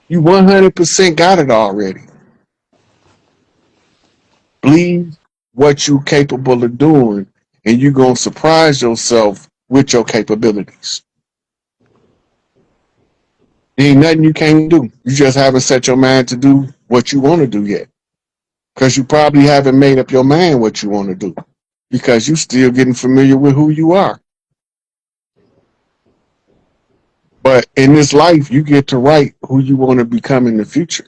You 100% got it already. Believe what you're capable of doing, and you're going to surprise yourself with your capabilities. There ain't nothing you can't do. You just haven't set your mind to do what you want to do yet. Because you probably haven't made up your mind what you want to do. Because you still getting familiar with who you are. But in this life, you get to write who you want to become in the future.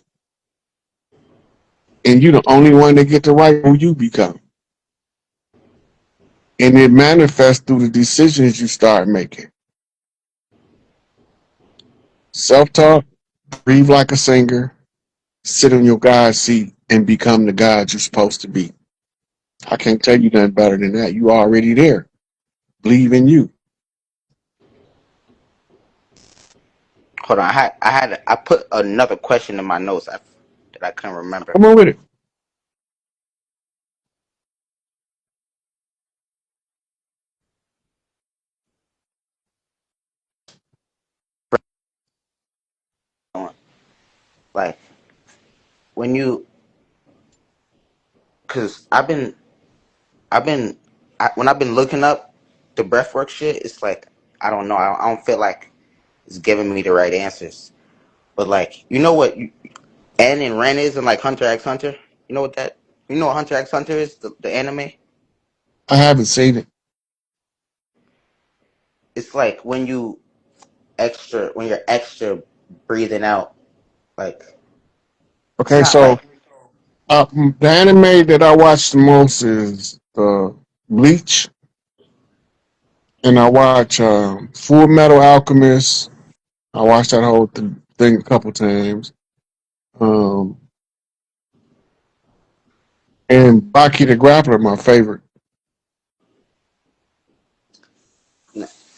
And you're the only one that get to write who you become. And it manifests through the decisions you start making. Self-talk, breathe like a singer, sit on your God's seat, and become the God you're supposed to be. I can't tell you nothing better than that. You already there. Believe in you. Hold on, I put another question in my notes that I couldn't remember. Come on with it. Like when you, cause I've been when I've been looking up the breathwork shit, it's like I don't know, I don't feel like it's giving me the right answers. But like, you know what, N and Ren is in like Hunter x Hunter. You know what that? You know what Hunter x Hunter is? The anime. I haven't seen it. It's like when you're extra breathing out, like it's Okay, not so like the anime that I watch the most is the Bleach, and I watch Full Metal Alchemist. I watched that whole thing a couple times. Um, and Baki the Grappler, my favorite.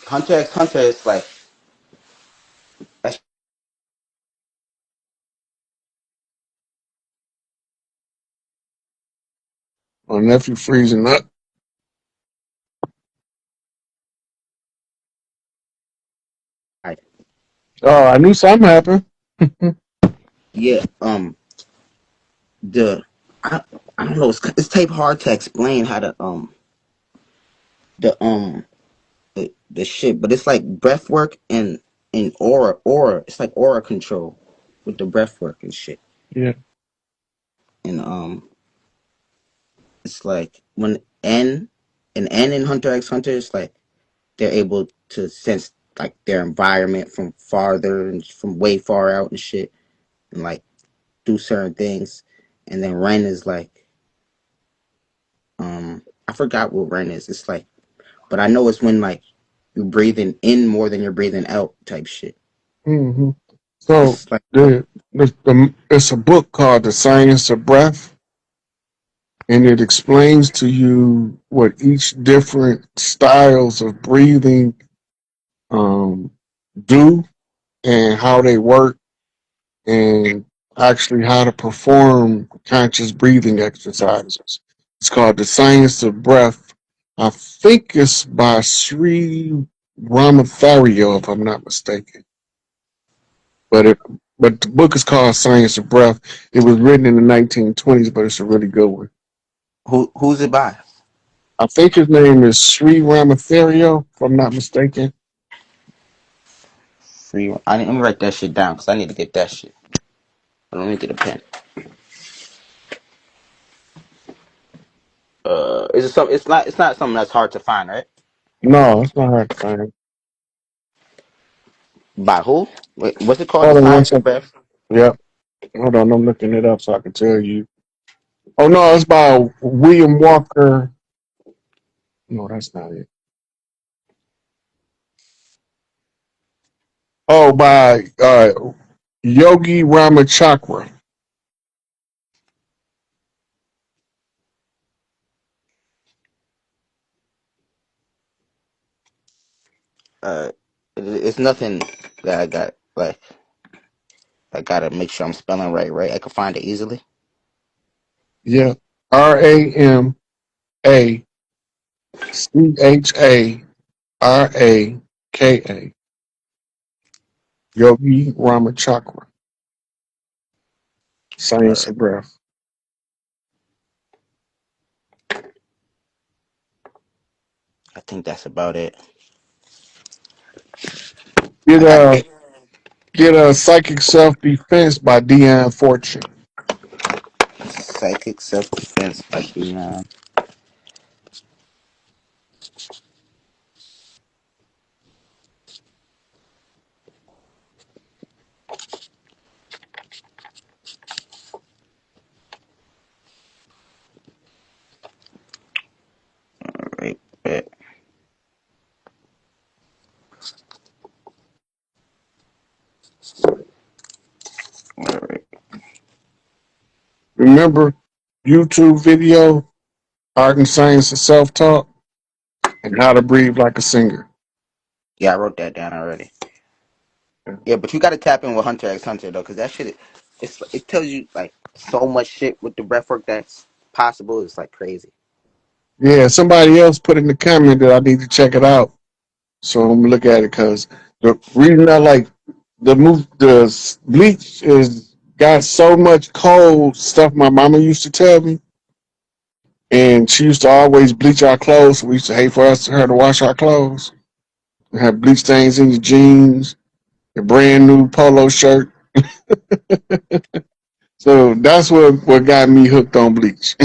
Hunter x Hunter. It's like that's My nephew freezing up. right. Oh, I knew something happened. Yeah. The I, I don't know. It's type hard to explain how the the shit, but it's like breath work and aura. It's like aura control with the breath work and shit. Yeah. And it's like when N in Hunter x Hunter, it's like they're able to sense like their environment from farther and from way far out and shit, and like do certain things. And then Ren is like I forgot what Ren is. It's like, but I know it's when like you're breathing in more than you're breathing out type shit. hmm So It's like it's a book called The Science of Breath, and it explains to you what each different styles of breathing um, do and how they work, and actually how to perform conscious breathing exercises. It's called The Science of Breath. I think it's by Sri Ramathario, if I'm not mistaken. But it but the book is called Science of Breath. It was written in the 1920s, but it's a really good one. who's it by? I think his name is Sri Ramathario, if I'm not mistaken. Free. Let me write that shit down because I need to get that shit. Let me get a pen. Is it some? It's not. It's not something that's hard to find, right? No, it's not hard to find. By who? Wait, what's it called? The Hold on one Science of second. Breath. Yep. Hold on, I'm looking it up so I can tell you. Oh no, it's by William Walker. No, that's not it. Oh, by Yogi Ramachakra. Uh, it's nothing that I got. Like I gotta make sure I'm spelling right. Right. I can find it easily. Yeah. Ramacharaka. Yogi Ramachakra. All Science right. of breath. I think that's about it. Get I got a get a psychic self defense by Deanne Fortune. psychic self defense by Dion. Right, bet. All right. Remember YouTube video, Art and Science of Self Talk, and How to Breathe Like a Singer. Yeah, I wrote that down already. Yeah, but you got to tap in with Hunter X Hunter though, because that shit, it tells you like so much shit with the breathwork that's possible. It's like crazy. Yeah, somebody else put in the comment that I need to check it out. So I'm gonna look at it because the reason I like the bleach is got so much cold stuff my mama used to tell me, and she used to always bleach our clothes. So we used to hate for her to wash our clothes. Have bleach stains in your jeans, your brand new polo shirt. So that's what got me hooked on bleach.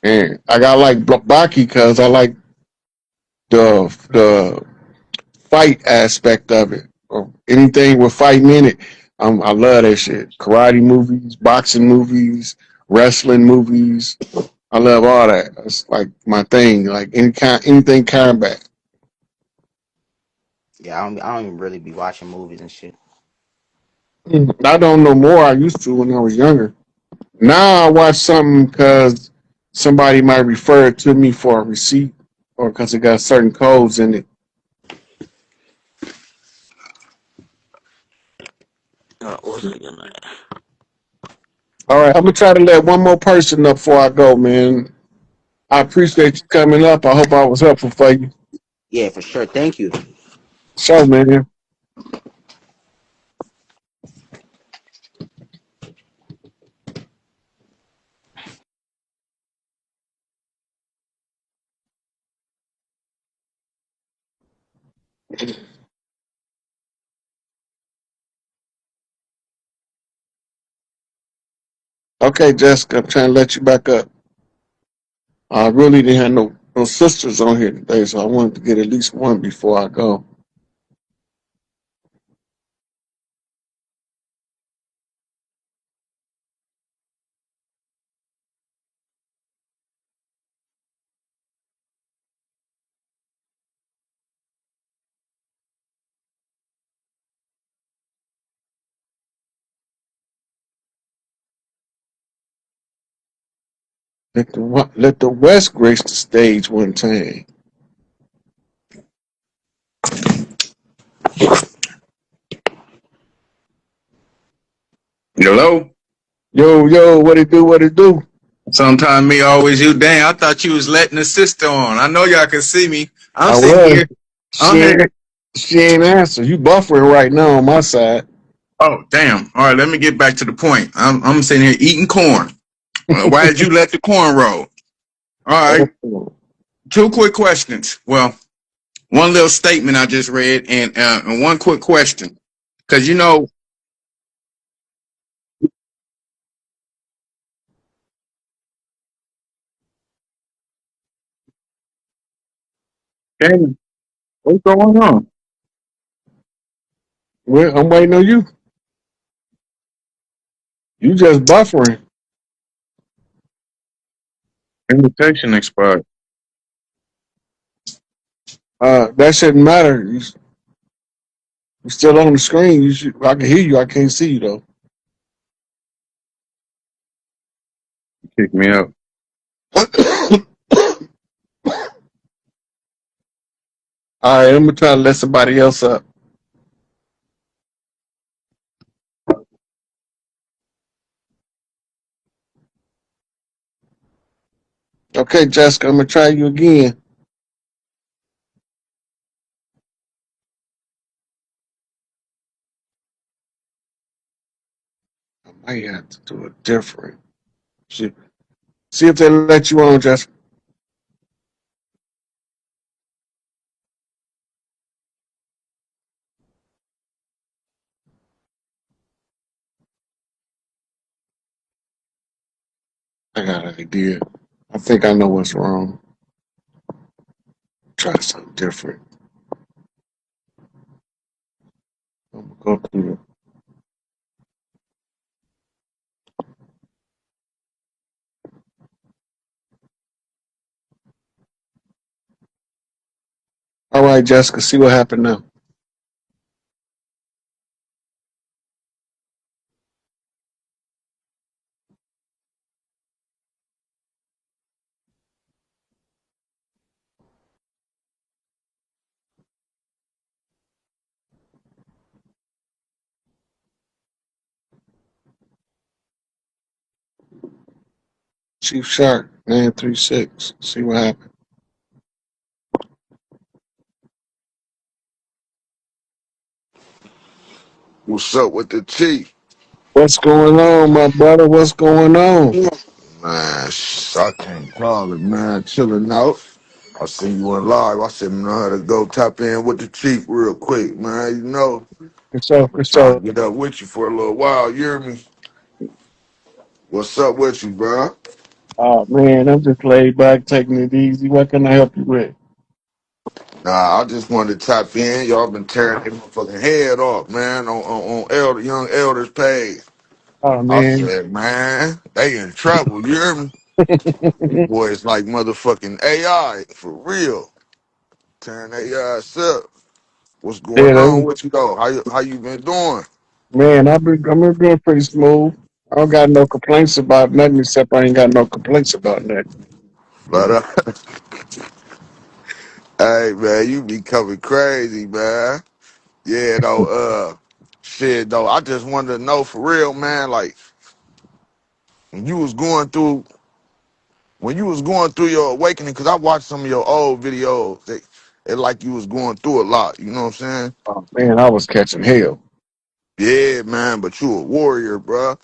And I got like Baki because I like the fight aspect of it. Or anything with fighting in it. I love that shit. Karate movies, boxing movies, wrestling movies. I love all that. It's like my thing. Like anything combat. Yeah, I don't even really be watching movies and shit. I don't know more. I used to when I was younger. Now I watch something because somebody might refer it to me for a receipt or because it got certain codes in it. What was I gonna? All right, I'm gonna try to let one more person up before I go, man. I appreciate you coming up. I hope I was helpful for you. Yeah, for sure. Thank you. So, man. Okay, Jessica, I'm trying to let you back up. I really didn't have no sisters on here today, so I wanted to get at least one before I go. Let the West grace the stage one time. Hello? Yo, yo, what it do? What it do? Sometimes me, always you. Dang, I thought you was letting the sister on. I know y'all can see me. I'm I sitting was. here. She I'm here. ain't. She ain't answer. You buffering right now on my side. Oh, damn. All right, let me get back to the point. I'm sitting here eating corn. Why did you let the corn roll? All right. Oh, Two quick questions. Well, one little statement I just read, and one quick question. Because damn, what's going on? well, I'm waiting on you. You just buffering. Invitation expired. That shouldn't matter. You still on the screen. You should. I can hear you. I can't see you though. Kick me out. All right, I'm gonna try to let somebody else up. Okay, Jessica, I'm gonna try you again. I might have to do it different. See, see if they let you on, Jessica. I got an idea. I think I know what's wrong. Try something different. I'm gonna go through it. All right, Jessica. See what happened now. Chief Shark 936. See what happened. What's up with the chief? What's going on, my brother? What's going on? Man, I can't call it, man. Chilling out. I seen you on live. I said, man, I had to go tap in with the chief real quick, man. You know, So, been trying so, to get up with you for a little while. You hear me? What's up with you, bro? oh man, I'm just laid back, taking it easy. What can I help you with? Nah, I just wanted to tap in. Y'all been tearing their motherfucking head off, man, on elder, young elders page. Oh I man, said, man, they in trouble. You hear me? These yeah, boys like motherfucking AI for real. Tearing their ass up. What's going on they, with you though? How you been doing? man, I'm doing pretty smooth. I don't got no complaints about nothing except I ain't got no complaints about nothing. But hey man, you be coming crazy, man. Yeah, though, shit though. I just wanted to know for real, man, like when you was going through your awakening, cause I watched some of your old videos. It like you was going through a lot, you know what I'm saying? Oh man, I was catching hell. Yeah, man, but you a warrior, bruh.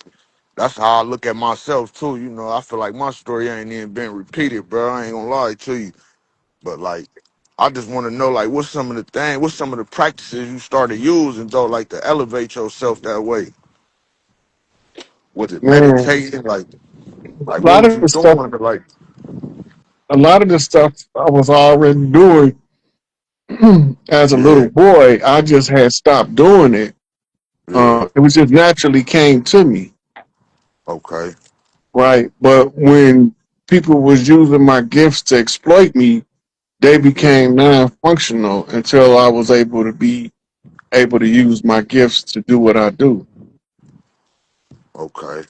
That's how I look at myself too, you know. I feel like my story ain't even been repeated, bro. I ain't gonna lie to you. But like, I just want to know, like, what's some of the practices you started using though, like to elevate yourself that way? Was it Man, meditating? Like a what lot was of you the stuff, doing? To, like, a lot of the stuff I was already doing as a yeah, little boy. I just had stopped doing it. yeah, It was just naturally came to me, okay, right? But when people was using my gifts to exploit me, they yeah, became non-functional until I was able to use my gifts to do what I do. okay.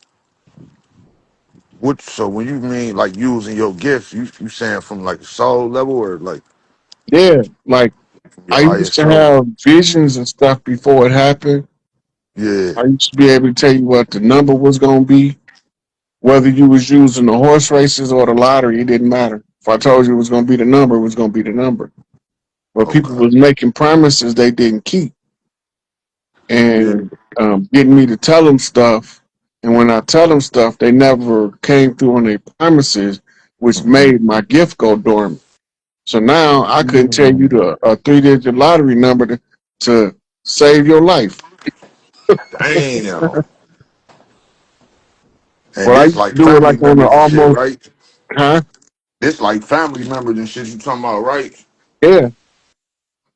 What? So when you mean like using your gifts, you saying from like the soul level or like Yeah, like from I your used highest to self? have visions and stuff before it happened. Yeah, I used to be able to tell you what the number was going to be, whether you was using the horse races or the lottery. It didn't matter. If I told you it was going to be the number, it was going to be the number. But people okay, was making promises they didn't keep, yeah, and getting me to tell them stuff. And when I tell them stuff, they never came through on their promises, which hmm, made my gift go dormant. So now I couldn't tell you a 3-digit lottery number to save your life. damn. And But I this used to like do it family like on the members and shit, almost, right? huh? This like family members and shit you talking about, right? Yeah,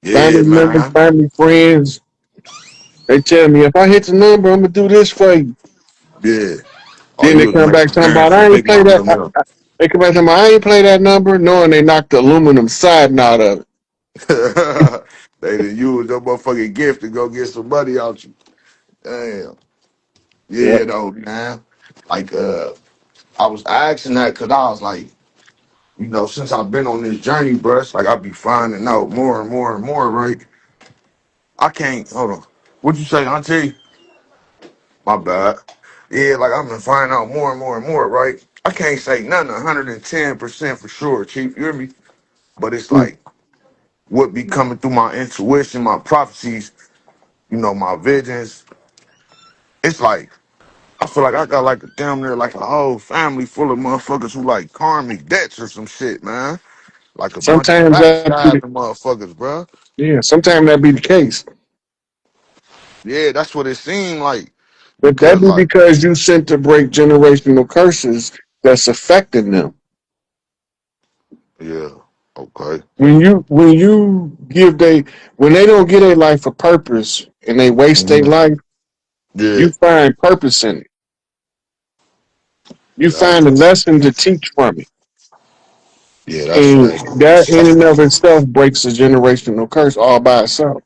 Yeah, family members, man. family friends. They tell me if I hit the number, I'm gonna do this for you. Yeah. Oh, Then you they was come back making talking grand about for I ain't Big play Mama that. them up. They come back talking about I ain't play that number, knowing they knocked the aluminum siding out of it. They done used your motherfucking gift to go get some money out you. Damn. Yeah. Yeah, though, man. Like, I was asking that because I was like, you know, since I've been on this journey, bruh, it's like I be finding out more and more and more, right? I can't, hold on. What'd you say, Auntie? My bad. Yeah, like I've been finding out more and more and more, right? I can't say nothing 110% for sure, Chief. You hear me? But it's Mm. like what be coming through my intuition, my prophecies, you know, my visions. It's like I feel like I got like a damn near like a whole family full of motherfuckers who like karmic debts or some shit, man. Like a bunch of Sometimes that be the, backstabbing motherfuckers, bro. yeah, sometimes that be the case. Yeah, that's what it seemed like. But that Because be like, because you sent to break generational curses that's affecting them. yeah, okay, When they don't get a life a purpose and they waste their hmm, life, yeah, you find purpose in it. You yeah, that's find a just, lesson to teach from it. yeah, that's And that in and of that's itself breaks a generational curse all by itself.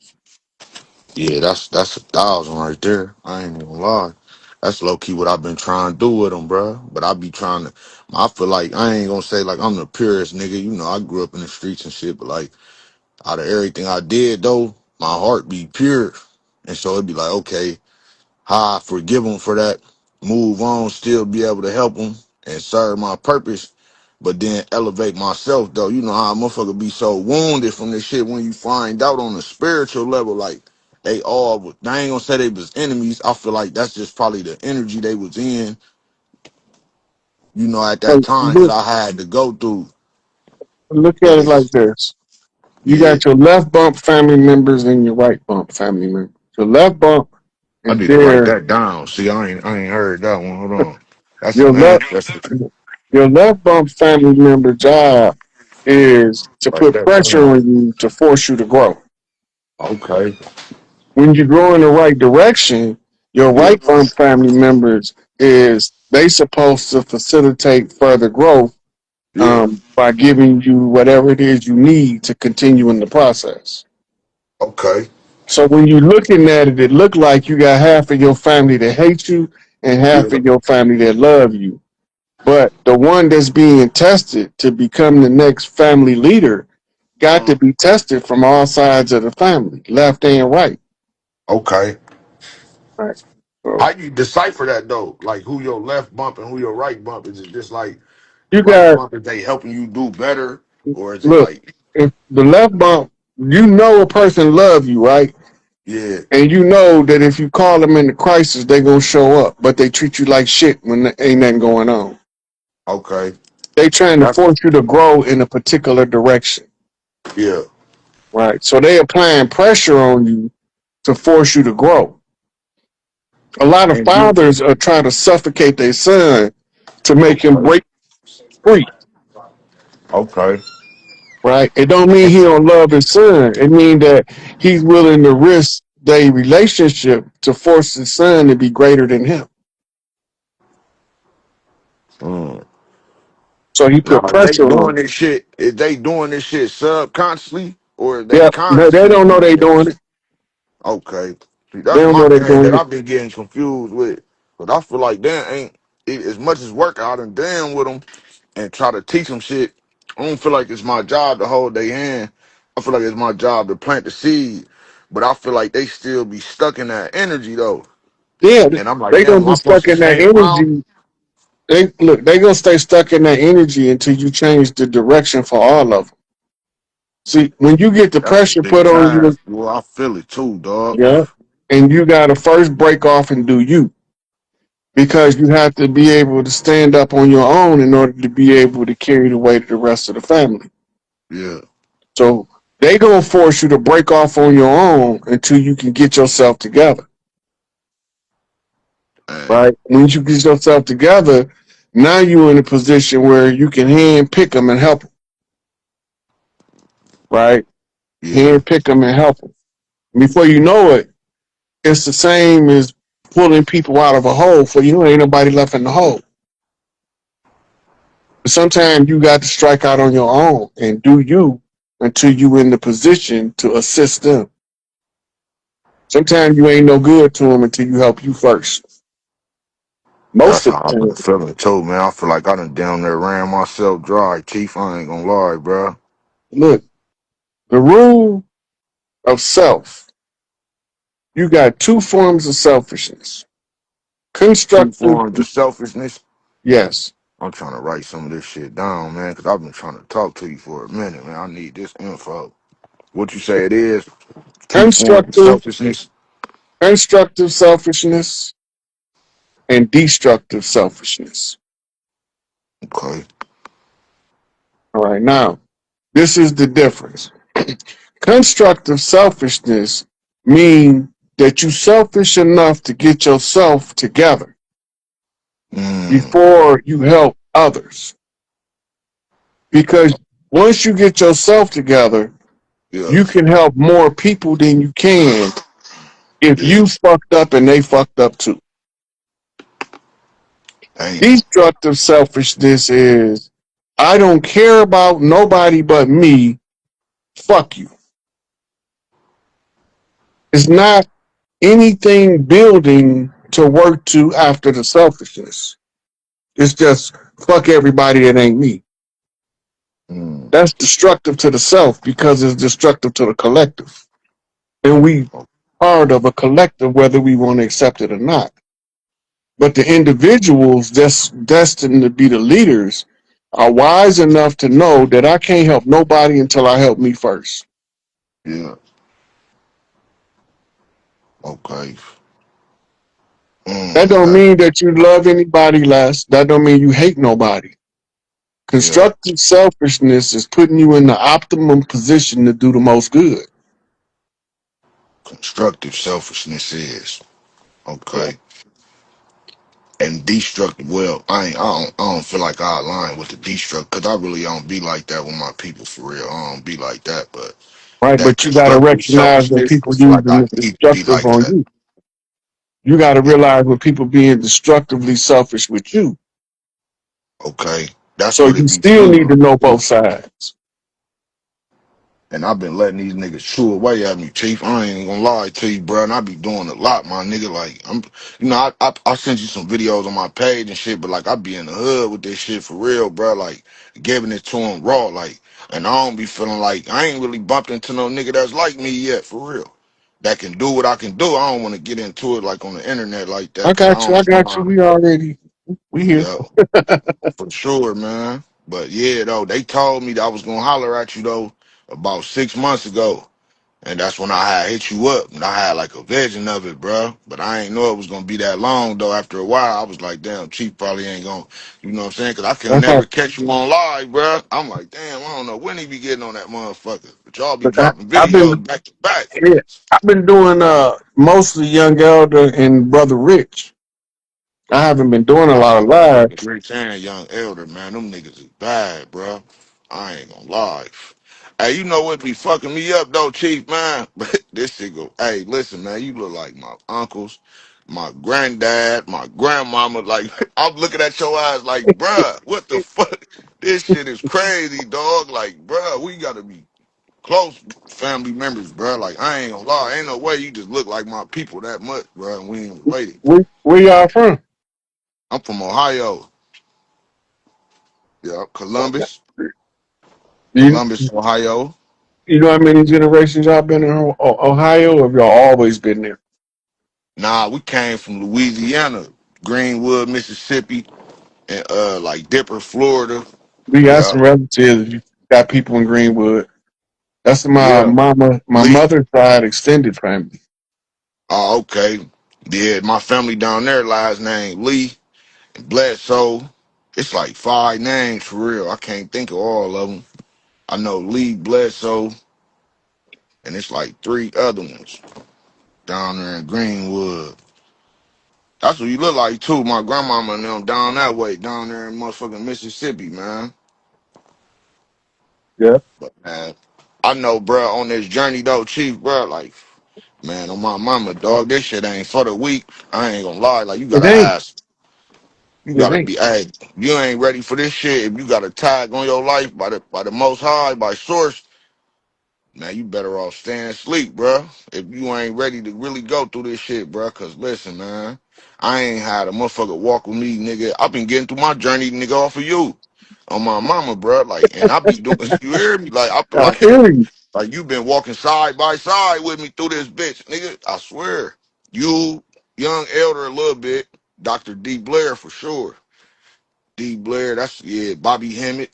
yeah, that's 1,000 right there. I ain't gonna lie. That's low key what I've been trying to do with them, bro. But I be trying to. I feel like I ain't gonna say like I'm the purest nigga. You know, I grew up in the streets and shit. But like out of everything I did though, my heart be pure, and so it'd be like, okay, how I forgive them for that, move on, still be able to help them and serve my purpose, but then elevate myself though. You know how a motherfucker be so wounded from this shit when you find out on a spiritual level, like they ain't gonna say they was enemies. I feel like that's just probably the energy they was in, you know, at that So time that I had to go through. look at But it like it's, this. You yeah, got your left bump family members and your right bump family members. Your left bump I is need to write there. that down. See, I ain't heard that one. Hold on. That's Your an left ancestor. your left bump family member job is to Write put that pressure down. on you to force you to grow. Okay. When you grow in the right direction, your Yeah. right bump family members is they supposed to facilitate further growth Yeah. by giving you whatever it is you need to continue in the process. Okay. So when you're looking at it, it look like you got half of your family that hate you and half Yeah. of your family that love you. But the one that's being tested to become the next family leader got to Uh, be tested from all sides of the family, left and right. okay. Right. So How you decipher that though? Like who your left bump and who your right bump? Is it just like the you right got bump is they helping you do better, or is it look, like, if the left bump, you know a person love you, right? yeah, And you know that if you call them in the crisis, they gonna show up, but they treat you like shit when there ain't nothing going on. okay, They trying to that's force you to grow in a particular direction, yeah, right? So they applying pressure on you to force you to grow. A lot of and you, fathers are trying to suffocate their son to make him okay, break free, okay, right? It don't mean and, he don't love his son. It mean that he's willing to risk their relationship to force his son to be greater than him. mm. So he Now put are they pressure on doing him. this shit? Is they doing this shit subconsciously, or are they Yeah, they consciously don't know they doing doing this? it. Okay. See, They that's don't my know they thing that doing it. I've been getting confused with. But I feel like there ain't as much as work out and damn with them and try to teach them shit. I don't feel like it's my job to hold their hand. I feel like it's my job to plant the seed. But I feel like they still be stuck in that energy though. Yeah, And I'm like, they damn, gonna am be I supposed stuck to in that stay around? energy. They gonna stay stuck in that energy until you change the direction for all of them. See, when you get the That's a pressure big put on you, task. Well, I feel it too, dog. yeah, and you gotta first break off and do you because you have to be able to stand up on your own in order to be able to carry the weight of the rest of the family. Yeah. So they gonna force you to break off on your own until you can get yourself together. Hey, Right? Once you get yourself together, now you're in a position where you can hand pick them and help them. Right? yeah. Hand pick them and help them. Before you know it, it's the same as pulling people out of a hole. For you know, ain't nobody left in the hole. But sometimes you got to strike out on your own and do you until you in the position to assist them. Sometimes you ain't no good to them until you help you first. That's Most of how the I've been time. feeling too, man. I feel like I done down there ran myself dry, Chief. I ain't gonna lie, bro. Look, the rule of self, you got two forms of selfishness. Two Constructive, forms of selfishness. yes. I'm trying to write some of this shit down, man, because I've been trying to talk to you for a minute, man. I need this info. What you say it is? Two forms of Constructive, selfishness. constructive selfishness and destructive selfishness. Okay. All right, now, this is the difference. Constructive selfishness means that you selfish enough to get yourself together Mm, before you help others. Because once you get yourself together, you yes. can help more people than you can if Yeah. you fucked up and they fucked up too. Damn. Destructive selfishness is I don't care about nobody but me. Fuck you. It's not anything building to work to after the selfishness. It's just fuck everybody that ain't me. Mm. That's destructive to the self because it's destructive to the collective. And we Oh, part of a collective whether we want to accept it or not. But the individuals that's destined to be the leaders are wise enough to know that I can't help nobody until I help me first. yeah. Okay. That don't That, mean that you love anybody less. That don't mean you hate nobody. yeah. Constructive selfishness is putting you in the optimum position to do the most good. Constructive selfishness is Yeah. okay. And destructive. Well, I don't feel like I align with the destructive because I really don't be like that with my people for real. I don't be like that, but Right, that but you got to constructive recognize when selfishness, I people feel like using I the need to be destructive like on that. you. You got to Yeah. realize when people being destructively selfish with you. Okay. That's So what you it be still need to seeming know like. both sides. And I've been letting these niggas chew away at me, Chief. I ain't gonna lie to you, bro. And I be doing a lot, my nigga. Like I sent you some videos on my page and shit, but like I be in the hood with this shit for real, bro. Like giving it to him raw, like. And I don't be feeling like I ain't really bumped into no nigga that's like me yet, for real. That can do what I can do. I don't want to get into it like on the internet like that, I cause I got you. I don't got you. mind. We here. Yeah, for sure, man. But yeah, though they told me that I was gonna holler at you though about 6 months ago. And that's when I had hit you up, and I had like a vision of it, bro. But I ain't know it was gonna be that long, though. After a while, I was like, damn, Chief probably ain't gonna, you know what I'm saying? Because I can That's how, never catch you on live, bro. I'm like, damn, I don't know when he be getting on that motherfucker. But y'all be look, dropping I've been videos back to back. yeah, I've been doing mostly Young Elder and Brother Rich. I haven't been doing a I lot of fuck with live. niggas Rich and Young Elder, man. Them niggas is bad, bro. I ain't gonna lie. Hey, you know what be fucking me up though, Chief, man? But this shit go, hey, listen, man, you look like my uncles, my granddad, my grandmama. Like, I'm looking at your eyes like, bruh, what the fuck? This shit is crazy, dog. Like, bruh, we gotta be close family members, bruh. Like, I ain't gonna lie. Ain't no way you just look like my people that much, bruh, and we ain't related. Where y'all from? I'm from Ohio. Yeah, Columbus, You Ohio. you know how many generations y'all been in Ohio, or have y'all always been there? Nah, we came from Louisiana, Greenwood, Mississippi, and like Dipper, Florida. We got Yeah, some relatives. You got people in Greenwood. That's yeah. my Lee. mother's side extended family. Oh, okay. Yeah, my family down there, last name Lee and Bledsoe. It's like 5 names for real. I can't think of all of them. I know Lee, Bledsoe, and it's like 3 other ones down there in Greenwood. That's what you look like too. My grandmama and them down that way, down there in motherfucking Mississippi, man. Yeah, But man, I know, bro, on this journey though, Chief, bro, like, man, on my mama, dog, this shit ain't for the weak. I ain't gonna lie, like, you it gotta ain't. ask. You It gotta ain't. be, hey, you ain't ready for this shit. If you got a tag on your life by the Most High, by Source, man, you better off staying asleep, bro. If you ain't ready to really go through this shit, bro. Cause listen, man, I ain't had a motherfucker walk with me, nigga. I've been getting through my journey, nigga, off of you, on my mama, bro. Like, and I be doing, you hear me? Like, I I like, feel you. like you been walking side by side with me through this bitch, nigga. I swear, you, Young Elder, a little bit, Dr. D. Blair for sure. D. Blair, that's yeah, Bobby Hemmett.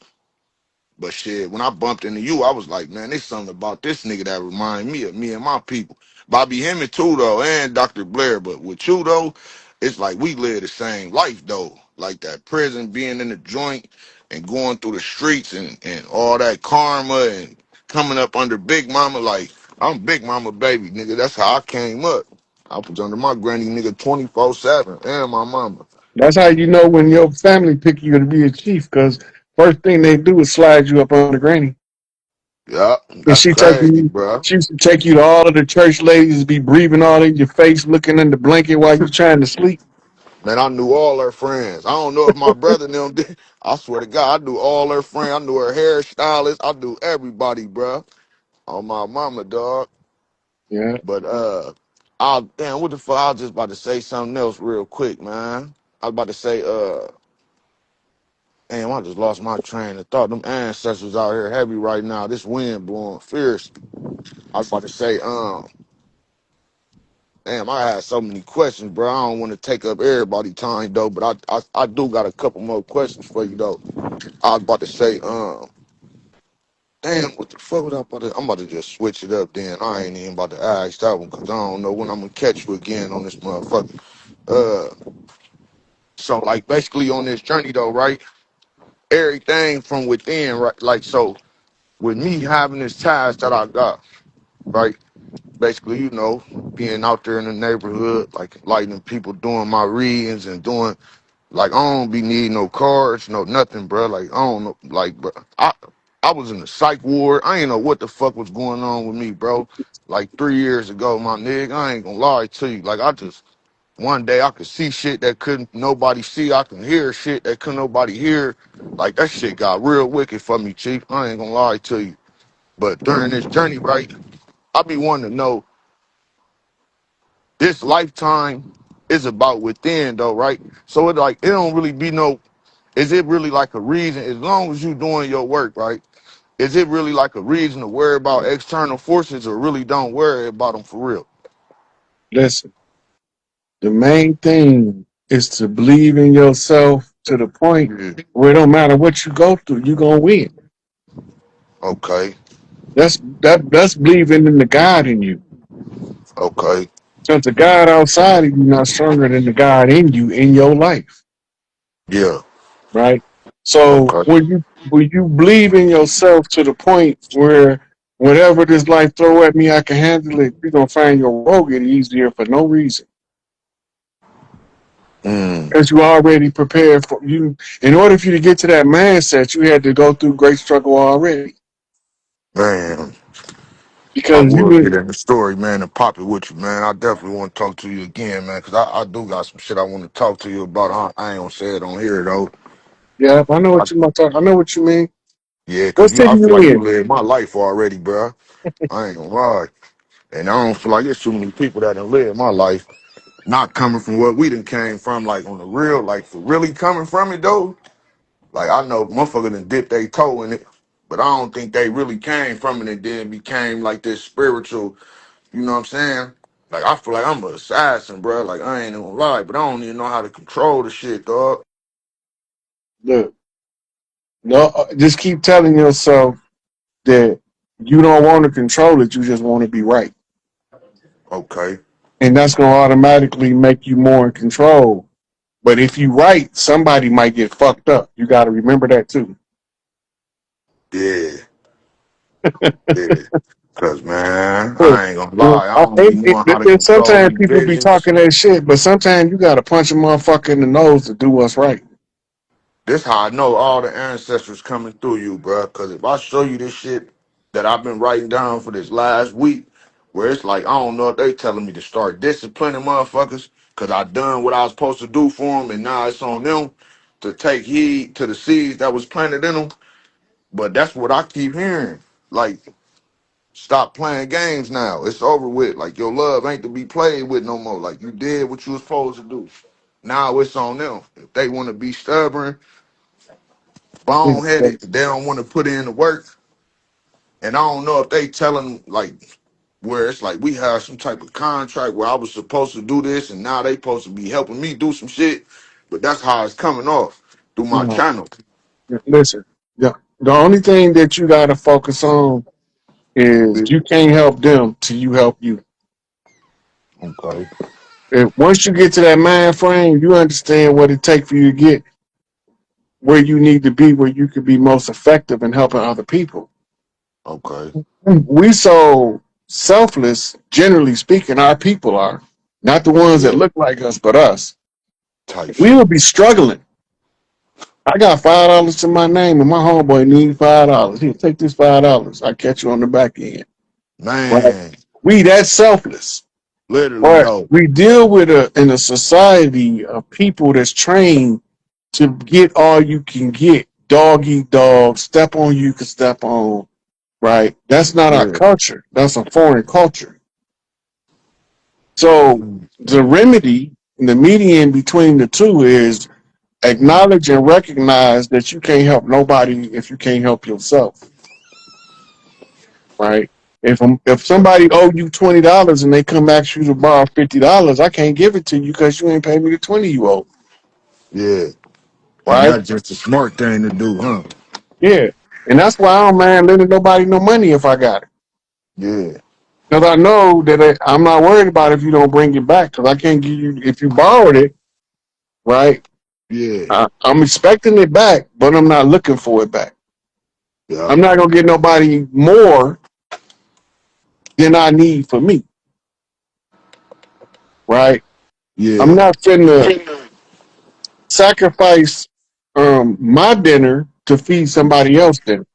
But shit, when I bumped into you, I was like, man, there's something about this nigga that remind me of me and my people. Bobby Hemmett too though, and Dr. Blair. But with you though, it's like we live the same life though. Like that prison, being in the joint and going through the streets and all that karma and coming up under Big Mama. Like I'm Big Mama baby, nigga. That's how I came up. I was under my granny nigga 24/7 and my mama. That's how you know when your family pick you to be a chief, because first thing they do is slide you up under granny. Yeah, And that's crazy, bro. she used to take you to all of the church ladies, be breathing all in your face, looking in the blanket while you trying to sleep. Man, I knew all her friends. I don't know if my brother and them did. I swear to God, I knew all her friends. I knew her hairstylist. I knew everybody, bro. On my mama, dog. Yeah, But damn, what the fuck? I was just about to say something else real quick, man. I was about to say, damn, I just lost my train of thought. Them ancestors out here heavy right now. This wind blowing fierce. I was about to say, damn, I had so many questions, bro. I don't want to take up everybody's time though, but I do got a couple more questions for you though. I was about to say, damn, what the fuck was I about to? I'm about to just switch it up. Then I ain't even about to ask that one because I don't know when I'm gonna catch you again on this motherfucker. Uh, so like basically on this journey though, right? Everything from within, right? Like so, with me having this task that I got, right? Basically, you know, being out there in the neighborhood, like enlightening people, doing my readings and doing like I don't be needing no cards, no nothing, bro. Like I don't know, like, bro. I was in the psych ward. I ain't know what the fuck was going on with me, bro. Like 3 years ago, my nigga. I ain't gonna lie to you. Like I just one day I could see shit that couldn't nobody see. I can hear shit that couldn't nobody hear. Like that shit got real wicked for me, chief. I ain't gonna lie to you. But during this journey, right, I be wanting to know this lifetime is about within though, right? So it like it don't really be no. Is it really like a reason? As long as you doing your work, right? Is it really like a reason to worry about external forces, or really don't worry about them for real? listen. The main thing is to believe in yourself to the point Yeah. where it don't matter what you go through, you gonna win. Okay. That's believing in the God in you. Okay. Since the God outside of you not stronger than the God in you in your life, Yeah. right? So Okay. when you believe in yourself to the point where whatever this life throw at me, I can handle it, you're gonna find your road get easier for no reason. Mm, Because you already prepared for you. In order for you to get to that mindset, you had to go through great struggle already. man, I Because you would get would, in the story, man, and pop it with you, man. I definitely want to talk to you again, man, because I do got some shit I want to talk to you about. I ain't gonna say it on here though. yeah, I know I, what you might talk. I know what you mean. yeah, What because city I feel you like you in? lived my life already, bro. I ain't gonna lie. And I don't feel like there's too many people that done lived my life, not coming from what we done came from, like on the real, like for really coming from it though. Like I know motherfucker done dipped their toe in it, but I don't think they really came from it and then became like this spiritual, you know what I'm saying? Like I feel like I'm an assassin, bro. Like I ain't gonna lie, but I don't even know how to control the shit, dog. Look, no, just keep telling yourself that you don't want to control it. You just want to be right, Okay. and that's gonna automatically make you more in control. But if you right, somebody might get fucked up. You got to remember that too. Yeah, yeah. Cause man, Look, I ain't gonna lie, I don't be it, knowing how to control sometimes these people be visions. talking that shit, but sometimes you got to punch a motherfucker in the nose to do what's right. This how I know all the ancestors coming through you, bro. Cause if I show you this shit that I've been writing down for this last week, where it's like I don't know if they telling me to start disciplining motherfuckers, cause I done what I was supposed to do for them, and now it's on them to take heed to the seeds that was planted in them. But that's what I keep hearing. Like, stop playing games now. It's over with. Like your love ain't to be played with no more. Like you did what you was supposed to do. Now it's on them. If they want to be stubborn, boneheaded, they don't want to put in the work. And I don't know if they telling like where it's like we have some type of contract where I was supposed to do this and now they supposed to be helping me do some shit. But that's how it's coming off through my No, channel. listen. The only thing that you got to focus on is you can't help them till you help you. Okay. Once you get to that mind frame, you understand what it takes for you to get where you need to be, where you can be most effective in helping other people. Okay. We so selfless, generally speaking, our people are not the ones that Yeah. look like us, but us. Type We will shit. be struggling. I got $5 to my name, and my homeboy need $5. Here, take this $5. I catch you on the back end. Right? Man. We that selfless, Literally but though. we deal with in a society of people that's trained to get all you can get. Dog eat dog. Step on you can step on. Right? That's not our Yeah. culture. That's a foreign culture. So Mm. the remedy, the median between the two is acknowledge and recognize that you can't help nobody if you can't help yourself. Right? If somebody owe you $20 and they come ask you to borrow $50, I can't give it to you because you ain't paid me the 20 you owe. Yeah. And Right? that's just a smart thing to do, huh? Yeah. And that's why I don't mind lending nobody no money if I got it. Yeah. Because I know that I'm not worried about if you don't bring it back because I can't give you, if you borrowed it, right? Yeah. I'm expecting it back, but I'm not looking for it back. Yeah. I'm not going to get nobody more than I need for me, right? I'm Yeah. not finna sacrifice my dinner to feed somebody else dinner.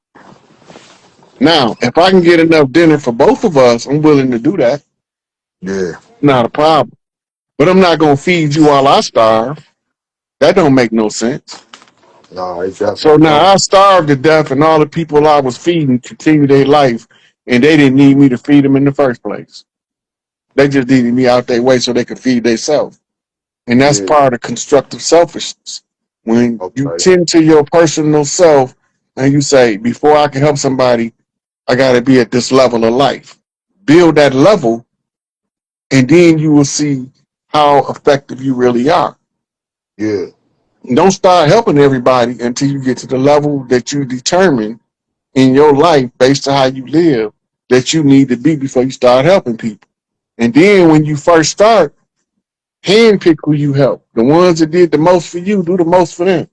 Now, if I can get enough dinner for both of us, I'm willing to do that. Yeah. Not a problem. But I'm not going to feed you while I starve. That don't make no sense. No, it So definitely now don't. I starved to death, and all the people I was feeding continue their life, and they didn't need me to feed them in the first place. They just needed me out their way so they could feed themselves. And that's Yeah. part of constructive selfishness. When you Okay. tend to your personal self and you say, before I can help somebody, I got to be at this level of life. Build that level, and then you will see how effective you really are. Yeah. Don't start helping everybody until you get to the level that you determine in your life based on how you live that you need to be before you start helping people. And then when you first start, handpick who you help. The ones that did the most for you, do the most for them,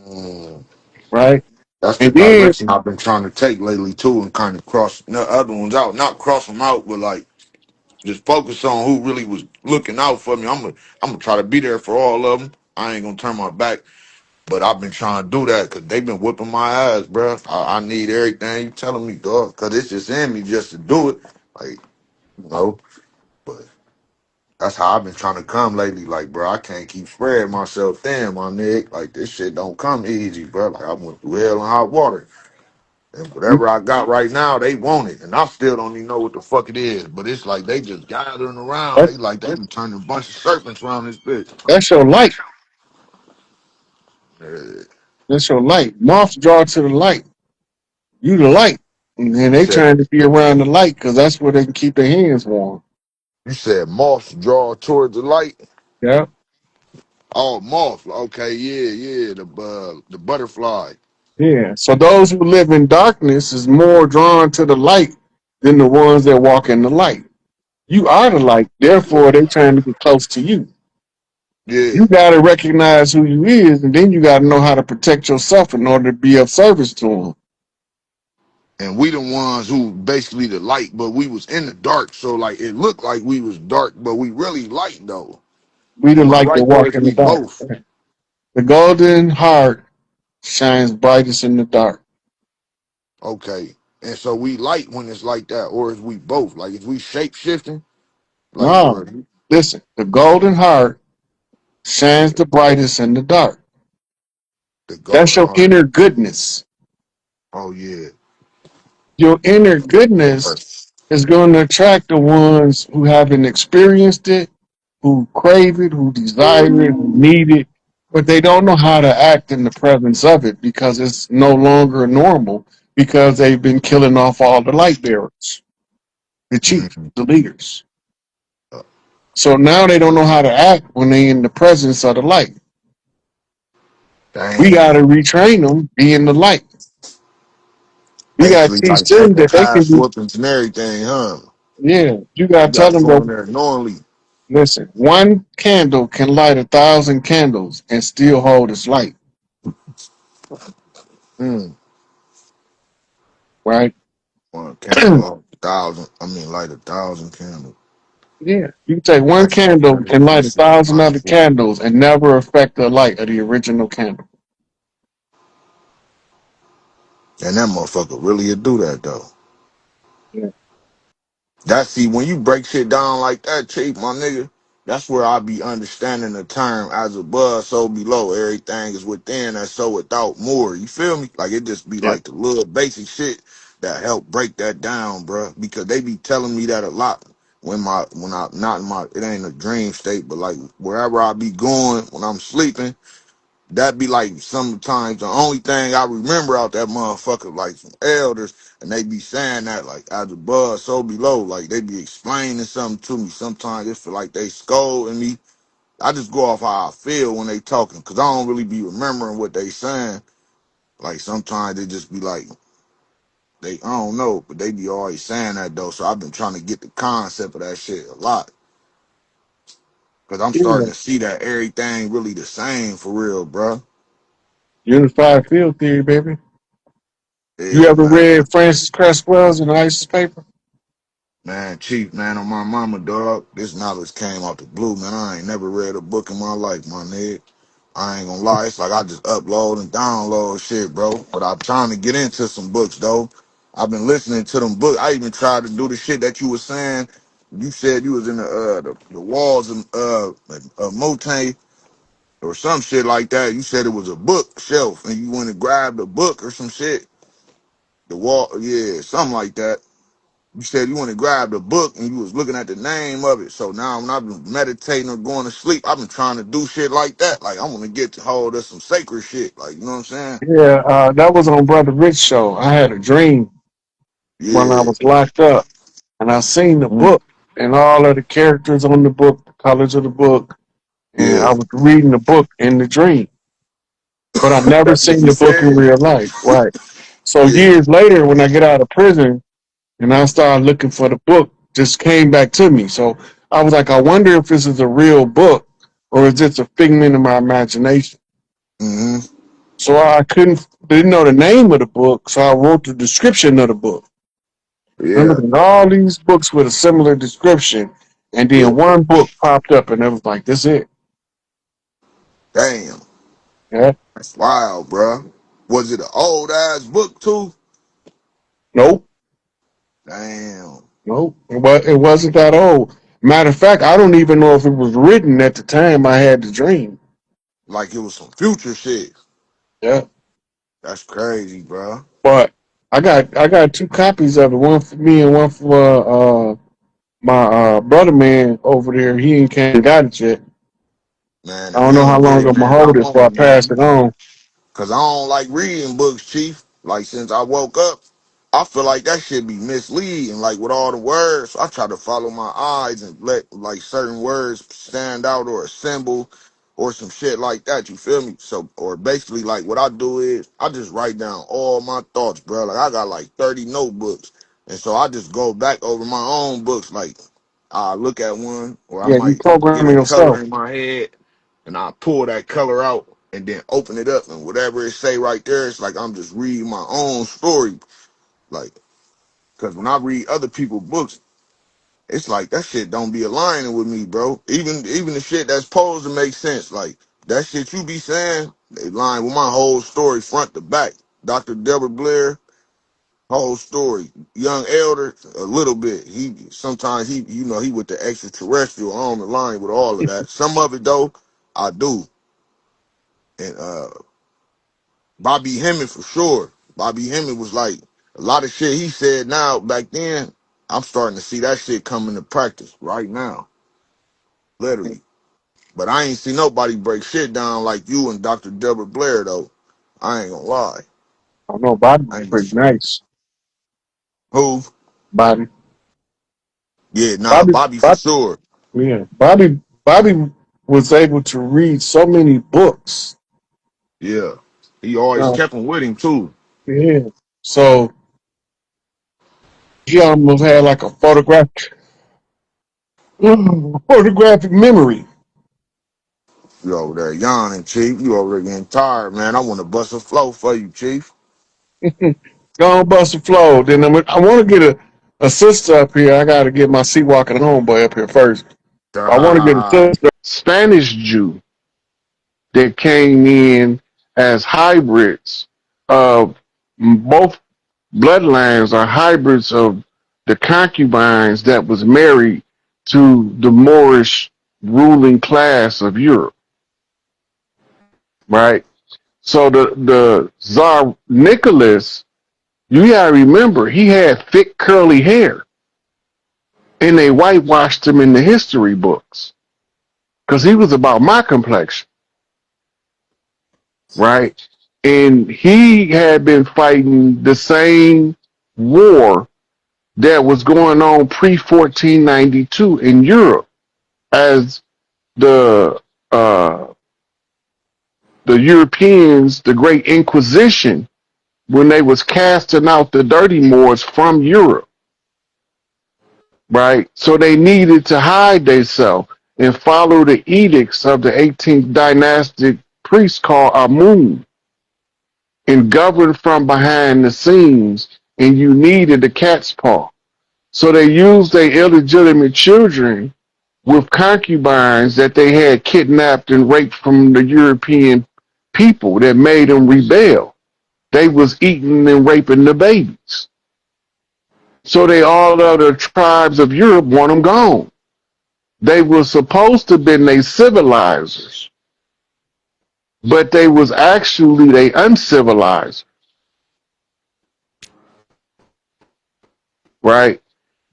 Mm. right? That's the And then direction I've been trying to take lately too, and kind of cross the other ones out. Not cross them out, but like just focus on who really was looking out for me. I'm gonna try to be there for all of them. I ain't gonna turn my back, but I've been trying to do that because they've been whipping my ass, bro. I need everything you telling me, dog, because it's just in me just to do it. Like, you know, but that's how I've been trying to come lately. Like, bro, I can't keep spreading myself thin, my nigga. Like, this shit don't come easy, bro. Like, I went through hell and hot water. And you, whatever I got right now, they want it. And I still don't even know what the fuck it is. But it's like they just gathering around. that, They been turning a bunch of serpents around this bitch. that's your light. Uh, That's your light. Moths draw to the light. You the light. And then you they said trying to be around the light because that's where they can keep their hands warm. you said moths draw towards the light. Yeah. Oh, moth. Okay, yeah, yeah. The butterfly. Yeah. So those who live in darkness is more drawn to the light than the ones that walk in the light. You are the light. Therefore, they trying to get close to you. Yeah. You got to recognize who you is, and then you got to know how to protect yourself in order to be of service to them. And we the ones who basically the light, but we was in the dark. So like it looked like we was dark, but we really light though. We the Am I light that right? Or walk is in the we dark. both? The golden heart shines brightest in the dark. Okay. And so we light when it's like that, or is we both? Like is we shape shifting? Like No, or listen, the golden heart shines the brightest in the dark. the That's golden your heart. inner goodness. Oh yeah. Your inner goodness is going to attract the ones who haven't experienced it, who crave it, who desire it, who need it, but they don't know how to act in the presence of it because it's no longer normal because they've been killing off all the light bearers, the chiefs, Mm-hmm. the leaders. So now they don't know how to act when they in the presence of the light. We got to Dang. retrain them, be in the light. We got Basically to teach like them taking that they can past be, whoopings and everything, huh? yeah, you got You to tell gotta them go that in there knowingly. Listen, one candle can light 1,000 candles and still hold its light, Mm. right? One candle, off 1,000. I mean, light 1,000 candles. Yeah. You can take one That shit, candle that and is, light that a shit is thousand other mindful. candles and never affect the light of the original candle. And that motherfucker really would do that though. Yeah. That see when you break shit down like that, Chief, my nigga, that's where I be understanding the term as above, so below. Everything is within and so without more. You feel me? Like it just be Yeah. like the little basic shit that help break that down, bruh. Because they be telling me that a lot when I not in my it ain't a dream state, but like wherever I be going when I'm sleeping. That be like sometimes the only thing I remember out that motherfucker, like some elders, and they be saying that like as above, so below, like they be explaining something to me. Sometimes it feel like they scolding me. I just go off how I feel when they talking, cause I don't really be remembering what they saying. Like sometimes they just be like they I don't know, but they be always saying that though. So I've been trying to get the concept of that shit a lot, cause I'm Yeah. starting to see that everything really the same for real, bro. Unified field theory, baby. You Yeah, ever man. read Francis Cresswell's in ISIS paper? Man, Chief, man, on my mama, dog. This knowledge came out the blue, man. I ain't never read a book in my life, my nigga. I ain't gonna lie. It's like I just upload and download shit, bro. But I'm trying to get into some books, though. I've been listening to them books. I even tried to do the shit that you were saying. You said you was in the walls of Motain or some shit like that. You said it was a book shelf, and you went and grabbed a book or some shit. The wall, yeah, something like that. You said you want to grab the book and you was looking at the name of it. So now when I've been meditating or going to sleep, I've been trying to do shit like that. Like I want to get to hold of some sacred shit. Like, you know what I'm saying? Yeah, that was on Brother Rich show. I had a dream when I Yeah. was locked up, and I seen the Mm. book and all of the characters on the book, the colors of the book, and I Yeah. was reading the book in the dream, but I never That's what seen you the book in said. real life. Right. So Yeah. years later, when I get out of prison and I started looking for the book, just came back to me. So I was like, I wonder if this is a real book or is this a figment of my imagination. Mm-hmm. So I didn't know the name of the book, so I wrote the description of the book. I'm Yeah. looking at all these books with a similar description, and Yeah. then one book popped up, and it was like, "This it." Damn. Yeah. That's wild, bro. Was it an old ass book too? Nope. Damn. Nope. It wasn't that old. Matter of fact, I don't even know if it was written at the time I had the dream. Like it was some future shit. Yeah. That's crazy, bro. But I got two copies of it, one for me and one for my brother man over there. He ain't came and got it yet. Man, I if don't he know how don't get long it, I'm gonna man, I hold it want before I it, pass man. it on. Cause I don't like reading books, Chief. Like since I woke up, I feel like that should be misleading. Like with all the words, I try to follow my eyes and let like certain words stand out or a symbol or some shit like that. You feel me? So or basically like what I do is I just write down all my thoughts, bro. Like I got like 30 notebooks. And so I just go back over my own books. Like I look at one or I Yeah, you might get programming a color yourself. in my head and I pull that color out and then open it up and whatever it say right there, it's like I'm just reading my own story. Like, cause when I read other people's books, it's like that shit don't be aligning with me, bro. Even the shit that's supposed to make sense, like that shit you be saying, they line with my whole story front to back. Dr. Deborah Blair, whole story. Young Elder, a little bit. He sometimes he with the extraterrestrial on the line with all of that. Some of it though, I do. And Bobby Hemming for sure. Bobby Hemming was like a lot of shit he said now back then. I'm starting to see that shit come into practice right now, literally. But I ain't see nobody break shit down like you and Dr. Deborah Blair though. I ain't gonna lie. I know Bobby I was ain't pretty nice. who? Bobby. Yeah, nah, Bobby, Bobby for Bobby, sure. yeah, Bobby was able to read so many books. Yeah, he always Uh, kept them with him too. yeah, so he almost had like a photographic Photographic memory. You over there yawning, Chief. You over there getting tired, man. I want to bust a flow for you, Chief. Go on, bust a flow. Then I want to get a sister up here. I got to get my sea walking homeboy up here first. I want to get a Ah, sister, Spanish Jew that came in as hybrids of both bloodlines are hybrids of the concubines that was married to the Moorish ruling class of Europe, right? So the Tsar Nicholas, you gotta remember, he had thick curly hair, and they whitewashed him in the history books because he was about my complexion, right? And he had been fighting the same war that was going on pre 1492 in Europe as the uh, the Europeans, the Great Inquisition, when they was casting out the dirty Moors from Europe, right? So they needed to hide themselves and follow the edicts of the 18th dynastic priest called Amun and govern from behind the scenes. And you needed a cat's paw. So they used their illegitimate children with concubines that they had kidnapped and raped from the European people that made them rebel. They was eating and raping the babies. So they all other tribes of Europe want them gone. They were supposed to be they civilizers, but they was actually they uncivilized, right?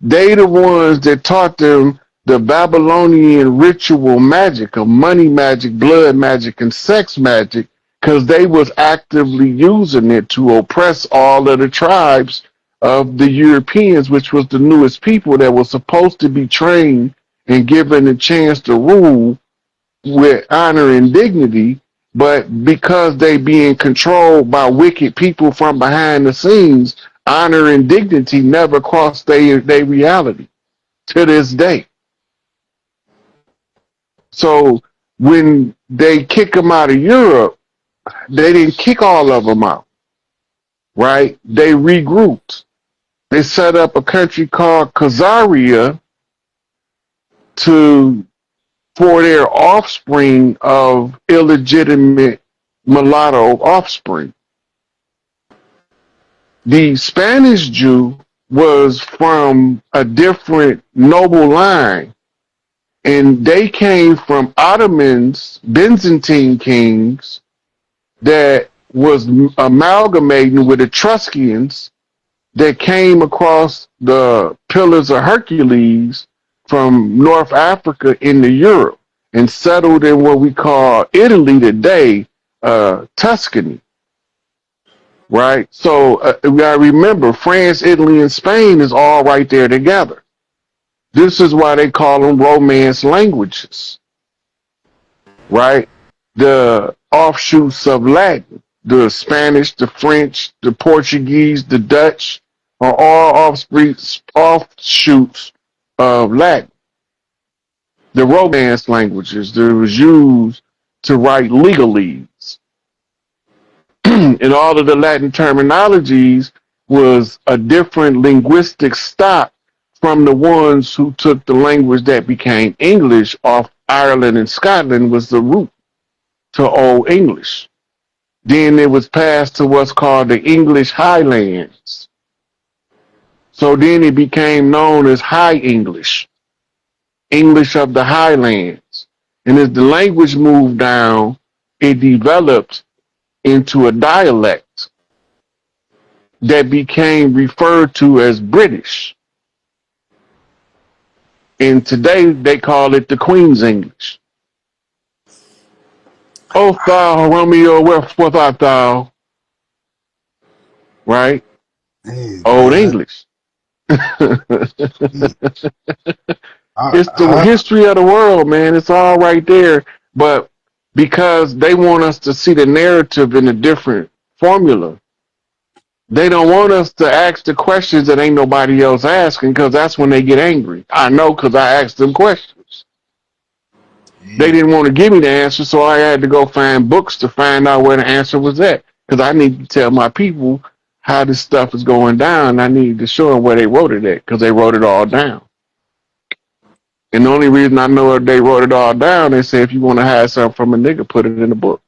They the ones that taught them the Babylonian ritual magic of money magic, blood magic, and sex magic, because they was actively using it to oppress all of the tribes of the Europeans, which was the newest people that was supposed to be trained and given a chance to rule with honor and dignity, but because they being controlled by wicked people from behind the scenes, honor and dignity never crossed their reality to this day. So when they kick them out of Europe, they didn't kick all of them out, right? They regrouped. They set up a country called Khazaria to for their offspring of illegitimate mulatto offspring. The Spanish Jew was from a different noble line, and they came from Ottomans, Byzantine kings that was amalgamating with Etruscans that came across the Pillars of Hercules from North Africa into Europe and settled in what we call Italy today, Tuscany, right? So we gotta remember France, Italy, and Spain is all right there together. This is why they call them Romance languages, right? The offshoots of Latin, the Spanish, the French, the Portuguese, the Dutch are all offshoots of Latin. The Romance languages that was used to write legalese. And all of the Latin terminologies was a different linguistic stock from the ones who took the language that became English off Ireland and Scotland was the root to Old English. Then it was passed to what's called the English Highlands. So then it became known as High English, English of the Highlands. And as the language moved down, it developed into a dialect that became referred to as British. And today they call it the Queen's English. O thou Romeo, wherefore art thou? Right? Hey, Old man, English. mm, It's the I history of the world, man. It's all right there. But because they want us to see the narrative in a different formula, They don't want us to ask the questions that ain't nobody else asking because that's when they get angry. I know because I asked them questions. They Damn. didn't want to give me the answer, so I had to go find books to find out where the answer was at. Because I need to tell my people how this stuff is going down. I need to show them where they wrote it at because they wrote it all down. And the only reason I know they wrote it all down, they say if you want to hide something from a nigga, put it in the book.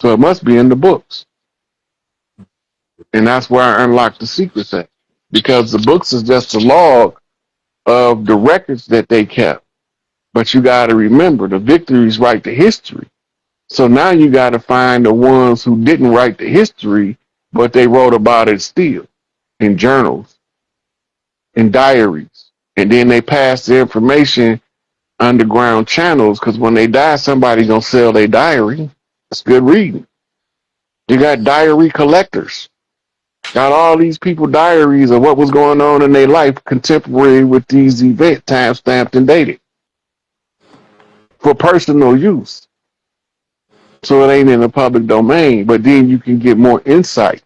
So it must be in the books. And that's where I unlocked the secrets at. Because the books is just a log of the records that they kept. But you got to remember, the victories write the history. So now you got to find the ones who didn't write the history, but they wrote about it still in journals, in diaries. And then they pass the information underground channels because when they die, somebody going to sell their diary. It's good reading. You got diary collectors. Got all these people diaries of what was going on in their life contemporary with these events, time stamped and dated for personal use. So it ain't in the public domain, but then you can get more insight.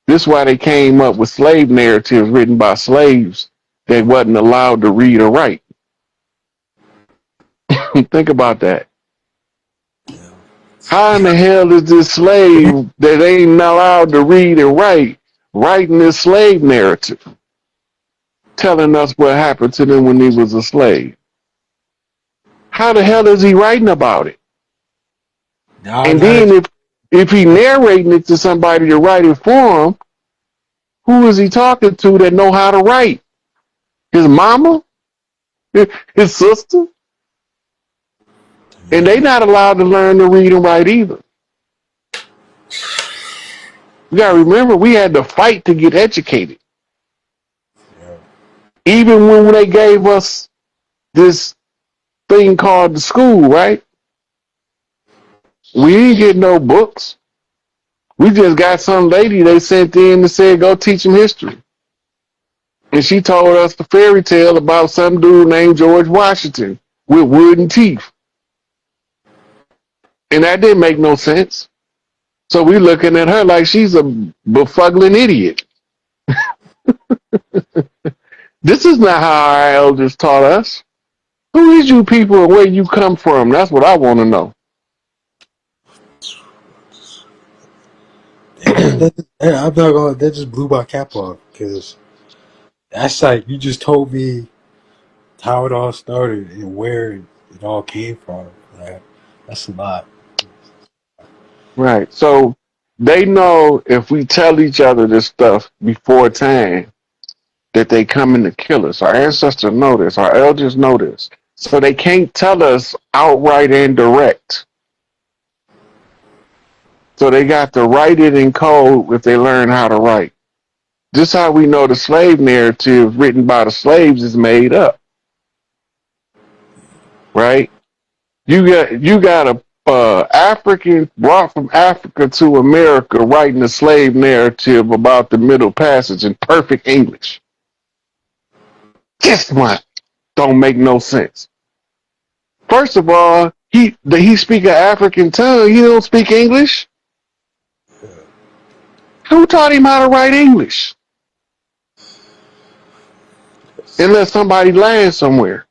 This is why they came up with slave narratives written by slaves that wasn't allowed to read or write. Think about that. How in the hell is this slave that ain't allowed to read and write writing this slave narrative, telling us what happened to them when he was a slave? How the hell is he writing about it? Now, And now that then if he narrating it to somebody to write it for him, who is he talking to that know how to write? His mama? His sister? And they not allowed to learn to read and write either. You gotta remember, we had to fight to get educated. Even when they gave us this thing called the school, right? We didn't get no books. We just got some lady they sent in and said, go teach them history. And she told us the fairy tale about some dude named George Washington with wooden teeth. And that didn't make no sense. So we looking at her like she's a befuddling idiot. This is not how our elders taught us. Who is you people and where you come from? That's what I want to know. I'm not gonna. That just blew my cap off because that's like you just told me how it all started and where it all came from. Like, that's a lot. Right. So they know if we tell each other this stuff before time that they coming to kill us. Our ancestors know this. Our elders know this. So they can't tell us outright and direct. So they got to write it in code if they learn how to write. This is how we know the slave narrative written by the slaves is made up, right? You got a African brought from Africa to America writing a slave narrative about the Middle Passage in perfect English. Guess what? Don't make no sense. First of all, he speak an African tongue. He don't speak English. Who taught him how to write English? Unless somebody lying somewhere.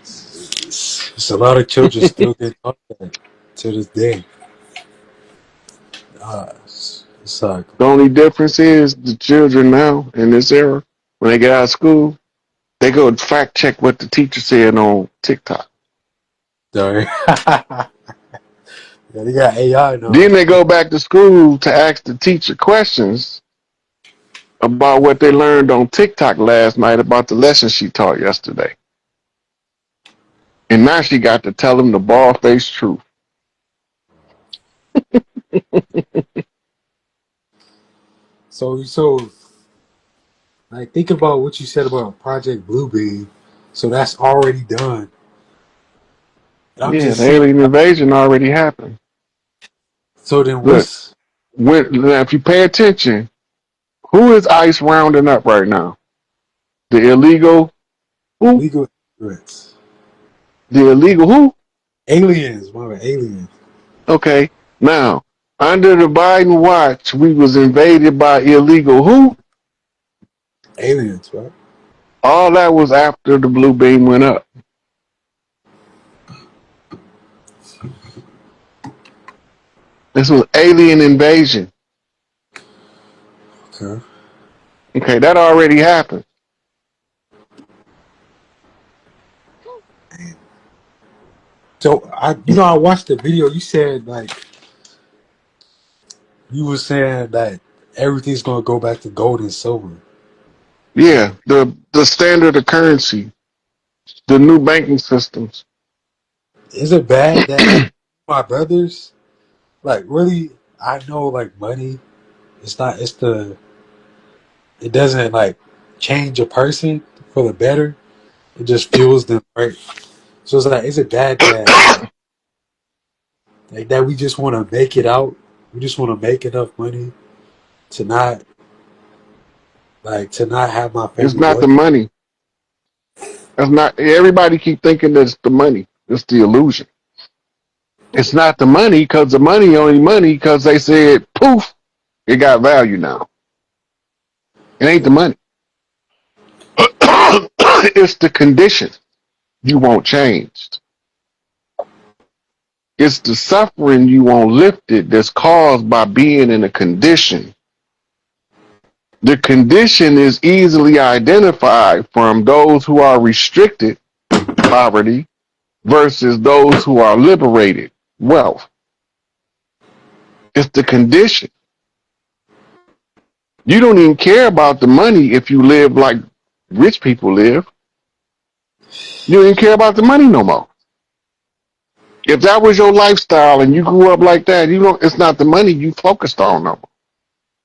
It's a lot of children still get taught that to this day. It's like, The only difference is the children now in this era, when they get out of school, they go fact check what the teacher said on TikTok. sorry. Yeah, they got AI now. Then they go back to school to ask the teacher questions about what they learned on TikTok last night about the lesson she taught yesterday. And now she got to tell them the bald-faced truth. So, like, think about what you said about Project Bluebeam. So that's already done. And I'm Yeah, just the saying. alien invasion already happened. So then, Look, what's now if you pay attention, who is ICE rounding up right now? The illegal who? legal immigrants? The illegal who? Aliens, my bad, aliens. Okay. Now, Under the Biden watch, we was invaded by illegal who? Aliens, right? All that was after the blue beam went up. This was alien invasion. Okay. Okay, that already happened. So I watched the video. You said like you were saying that everything's gonna go back to gold and silver. Yeah, the standard of currency, the new banking systems. Is it bad that like my brothers like really? I know like money. It's not. It's the. It doesn't like change a person for the better. It just fuels them right. So it's like, is it bad that like that we just want to make it out? We just want to make enough money to not to not have my It's family not the work. money. That's not. Everybody keep thinking that it's the money. It's the illusion. It's not the money because the money only money because they said poof, it got value now. It ain't the money. It's the condition you want changed. It's the suffering you want lifted that's caused by being in a condition. The condition is easily identified from those who are restricted, poverty, versus those who are liberated, wealth. It's the condition. You don't even care about the money if you live like rich people live. You don't even care about the money no more. If that was your lifestyle and you grew up like that, you don't. It's not the money you focused on no more.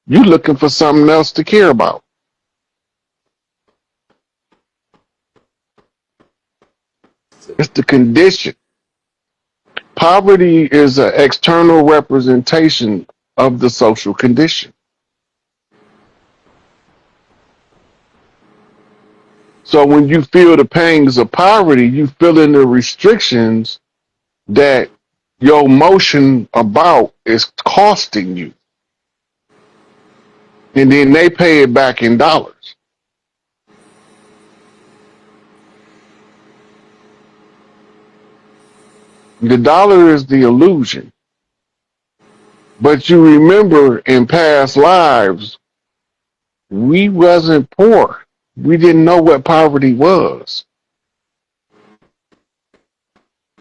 You looking for something else to care about. It's the condition. Poverty is an external representation of the social condition. So when you feel the pangs of poverty, you feel in the restrictions that your motion about is costing you. And then they pay it back in dollars. The dollar is the illusion. But you remember in past lives, we wasn't poor. We didn't know what poverty was.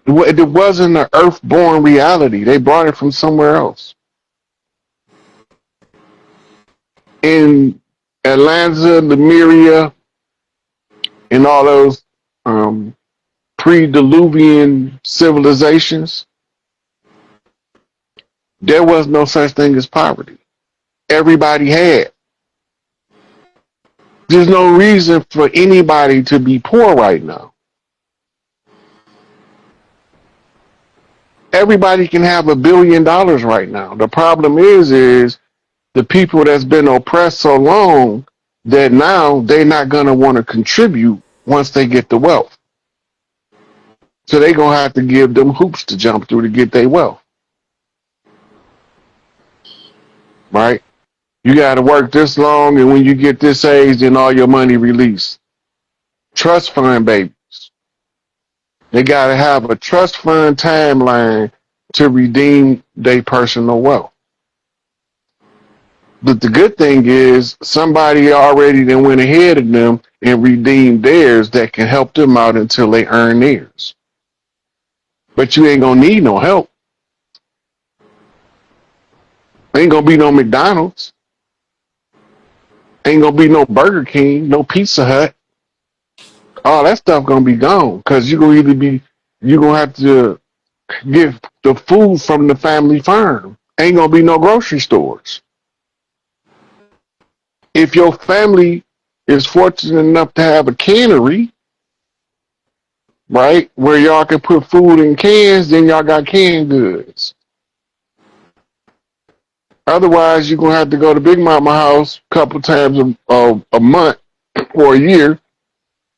It wasn't an earth-born reality. They brought it from somewhere else. In Atlanta, Lemuria, and all those um, pre-Diluvian civilizations, there was no such thing as poverty. Everybody had. There's no reason for anybody to be poor right now. Everybody can have $1 billion right now. The problem is the people that's been oppressed so long that now they're not gonna want to contribute once they get the wealth. So they're gonna have to give them hoops to jump through to get their wealth. Right? You gotta work this long and when you get this age then all your money released. Trust fund babies. They gotta have a trust fund timeline to redeem their personal wealth. But the good thing is somebody already then went ahead of them and redeemed theirs that can help them out until they earn theirs. But you ain't gonna need no help. Ain't gonna be no McDonald's. Ain't gonna be no Burger King, no Pizza Hut. All that stuff gonna be gone because you gonna have to get the food from the family farm. Ain't gonna be no grocery stores. If your family is fortunate enough to have a cannery, right, where y'all can put food in cans, then y'all got canned goods. Otherwise, you're gonna have to go to Big Mama house a couple times a month or a year,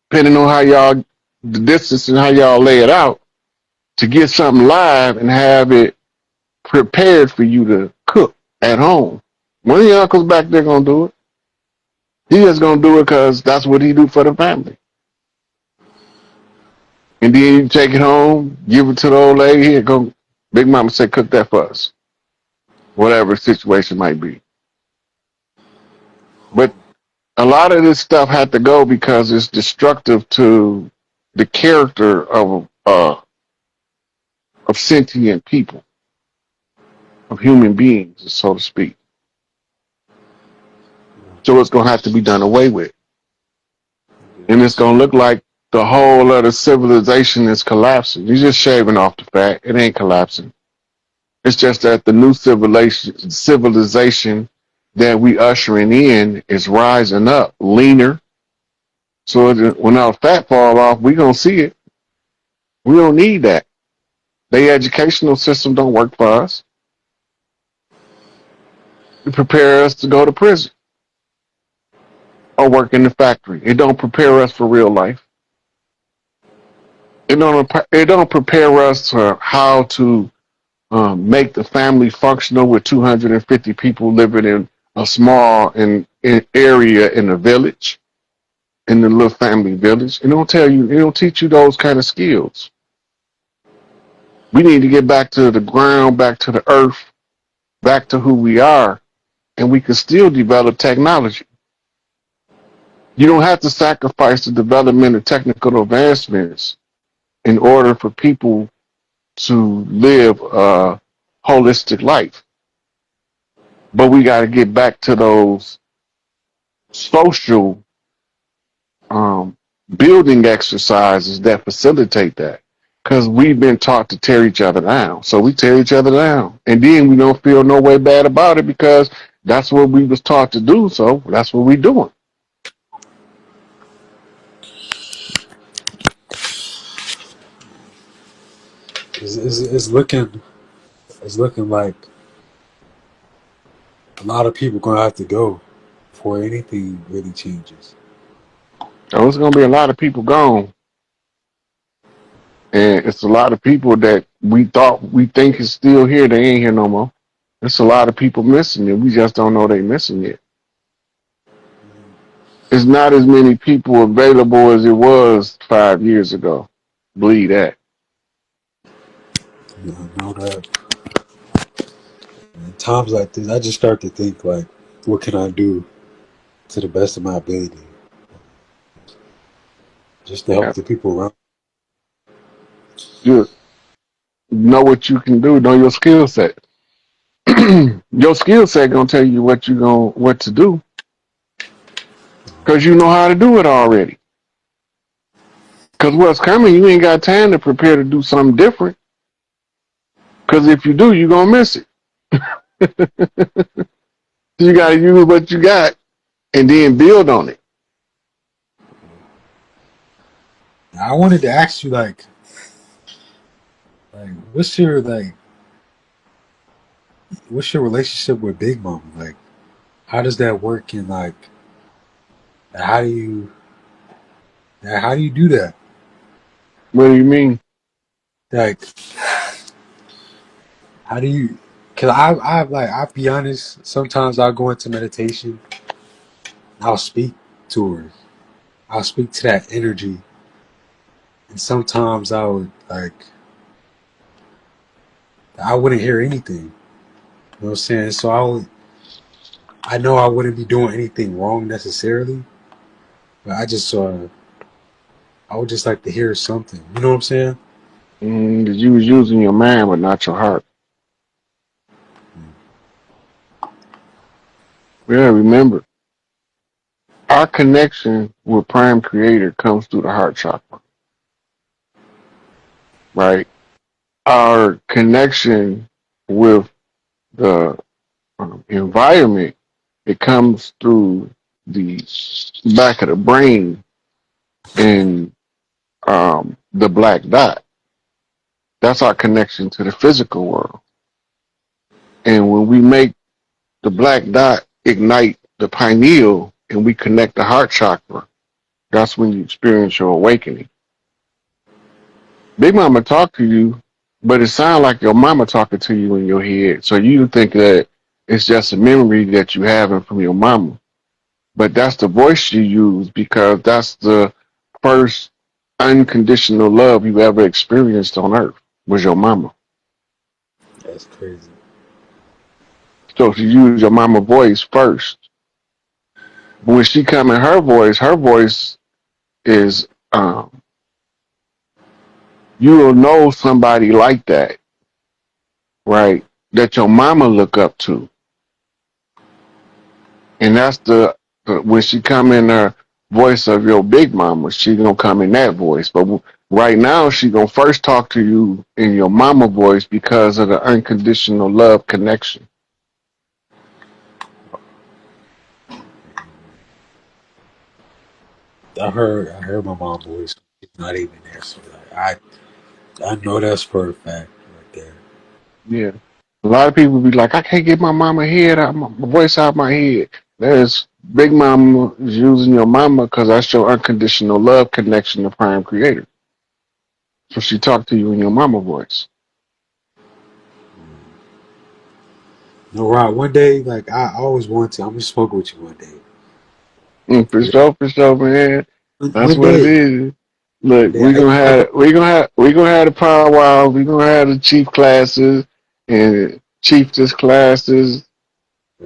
depending on how y'all the distance and how y'all lay it out, to get something live and have it prepared for you to cook at home. One of your uncles back there gonna do it. He just gonna do it because that's what he do for the family. And then you take it home, give it to the old lady. Here, go. Big Mama said, cook that for us. Whatever the situation might be. But a lot of this stuff had to go because it's destructive to the character of sentient people, of human beings, so to speak. So it's gonna have to be done away with, and it's gonna look like the whole other civilization is collapsing. You're just shaving off the fat. It ain't collapsing. It's just that the new civilization that we ushering in is rising up, leaner. So when our fat fall off, we gonna see it. We don't need that. The educational system don't work for us. It prepare us to go to prison or work in the factory. It don't prepare us for real life. It don't prepare us for how to make the family functional with 250 people living in a small in area in a village, in the little family village. It don't teach you those kind of skills. We need to get back to the ground, back to the earth, back to who we are, and we can still develop technology. You don't have to sacrifice the development of technical advancements in order for people to live a holistic life. But we got to get back to those social um, building exercises that facilitate that. Because we've been taught to tear each other down. So we tear each other down. And then we don't feel no way bad about it because that's what we was taught to do. So that's what we doing. It's looking like a lot of people gonna have to go before anything really changes. So it's going to be a lot of people gone. And it's a lot of people that we think is still here. They ain't here no more. There's a lot of people missing and we just don't know they missing it. It's not as many people available as it was 5 years ago. Believe that. I know that. In times like this, I just start to think like, what can I do to the best of my ability, just to help Yeah. the people around. You know what you can do. Know your skill set. Your skill set gonna tell you what to do because you know how to do it already. Because what's coming, you ain't got time to prepare to do something different. Because if you do, you're gonna miss it. You got to use what you got and then build on it. I wanted to ask you what's your what's your relationship with Big Mom? Like, how does that work? And like, how do you how do you do that? What do you mean? Like, how do you? Cause I'll be honest. Sometimes I'll go into meditation. I'll speak to her. I'll speak to that energy, and sometimes I would I wouldn't hear anything. You know what I'm saying? So I know I wouldn't be doing anything wrong necessarily, but I would just like to hear something. You know what I'm saying? That you was using your mind but not your heart. Yeah, remember, our connection with Prime Creator comes through the heart chakra, right? Our connection with the environment, it comes through the back of the brain and the black dot. That's our connection to the physical world. And when we make the black dot ignite the pineal and we connect the heart chakra, that's when you experience your awakening. Big Mama talk to you, but it sounds like your mama talking to you in your head. So you think that It's just a memory that you have from your mama. But that's the voice you use because that's the first unconditional love you ever experienced on earth was your mama. That's crazy. So if you use your mama voice first, but when she come in her voice is you will know somebody like that, right? That your mama look up to. And that's the when she come in her voice of your big mama, she gonna come in that voice. But right now, she gonna first talk to you in your mama voice because of the unconditional love connection. I heard my mom's voice. She's not even there, so like, I know that's for a fact right there. Yeah, a lot of people be like, I can't get my mama head out, my voice out my head. There's big mama is using your mama because that's your unconditional love connection to Prime Creator. So she talk to you in your mama voice. No, Rod. One day, like I always want to. I'm gonna smoke with you one day. Yeah. For sure, man. That's One what it day, is. one Look, day. we gonna have the powwow. We gonna have the chief classes and chiefess classes.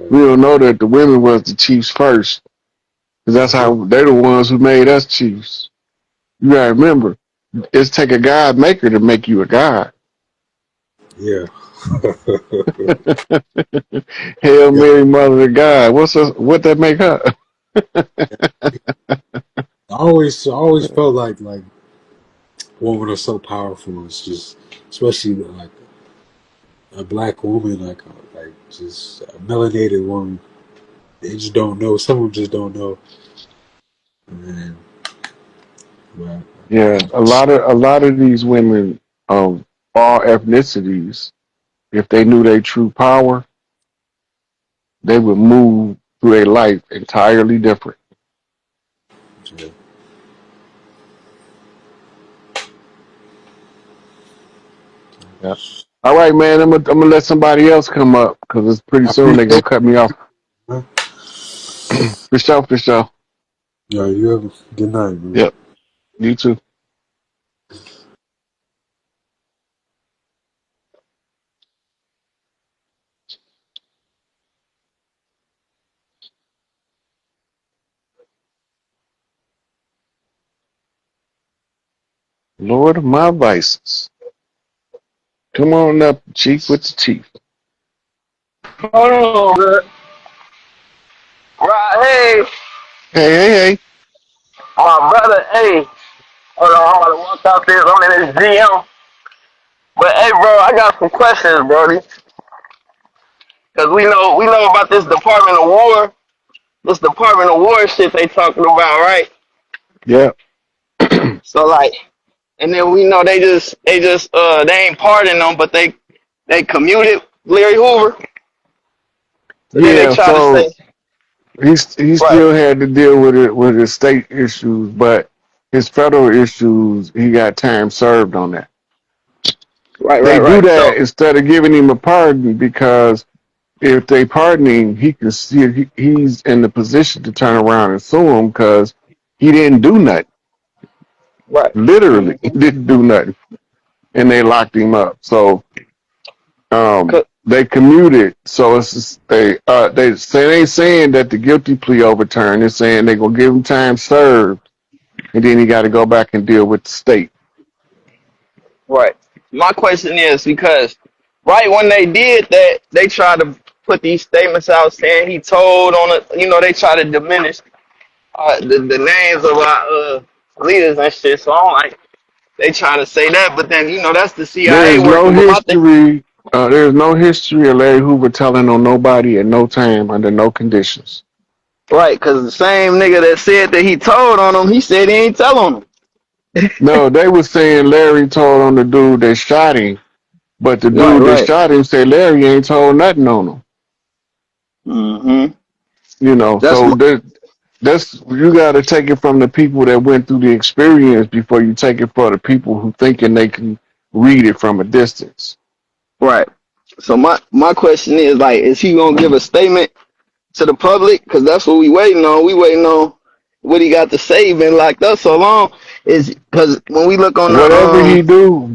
We don't know that the women was the chiefs first, because that's Uh-huh. how they're the ones who made us chiefs. You gotta remember, it's take a God maker to make you a god. Yeah. Hail Yeah. Mary, Mother of God. What that make her? I always felt like women are so powerful. It's just, especially like a black woman, like just a melanated woman. They just don't know. Some of them just don't know. And but Yeah, a lot of these women of all ethnicities, if they knew their true power, they would move through their life entirely different. yeah. Yeah. All right, man. I'm gonna let somebody else come up because it's pretty I soon they're gonna appreciate cut me off. it. For sure, for sure. Yeah, you have a good night, man. Yep. You too. Lord of my vices. Come on up, chief with the chief. Hold on, bro. Right, hey, Hey, hey, hey. my brother, hey. Hold on, I'm gonna walk out this. I'm in this GM. But hey, bro, I got some questions, brody. Cause we know about this Department of War, this Department of War shit they talking about, right? Yep. So like, and then we know they ain't pardoning them, but they commuted Larry Hoover. So then they Yeah. try to say, So he right, still had to deal with it with his state issues, but his federal issues he got time served on that. right, They right, do right. that So instead of giving him a pardon because if they pardon him, he can see he's in the position to turn around and sue him because he didn't do nothing. right, Literally, he mm-hmm. didn't do nothing, and they locked him up. So they commuted. So it's they say they ain't saying that the guilty plea overturned. They're saying they're gonna give him time served, and then he got to go back and deal with the state. Right. My question is because right when they did that, they tried to put these statements out saying he told on it. They try to diminish the names of our leaders and shit. So I'm like, they trying to say that, but then that's the There CIA is no working. But my thing, history. There is no history of Larry Hoover telling on nobody at no time under no conditions. right? Because the same nigga that said that he told on him, he said he ain't tell on him. No, they were saying Larry told on the dude that shot him, but the Right, dude that right. shot him said Larry ain't told nothing on him. Mm-hmm. That's So my, that's you got to take it from the people that went through the experience before you take it for the people who thinking they can read it from a distance. right. So my question is like, is he gonna give a statement to the public? Because that's what we waiting on. We waiting on what he got to say. Been locked up so long. Is because when we look on the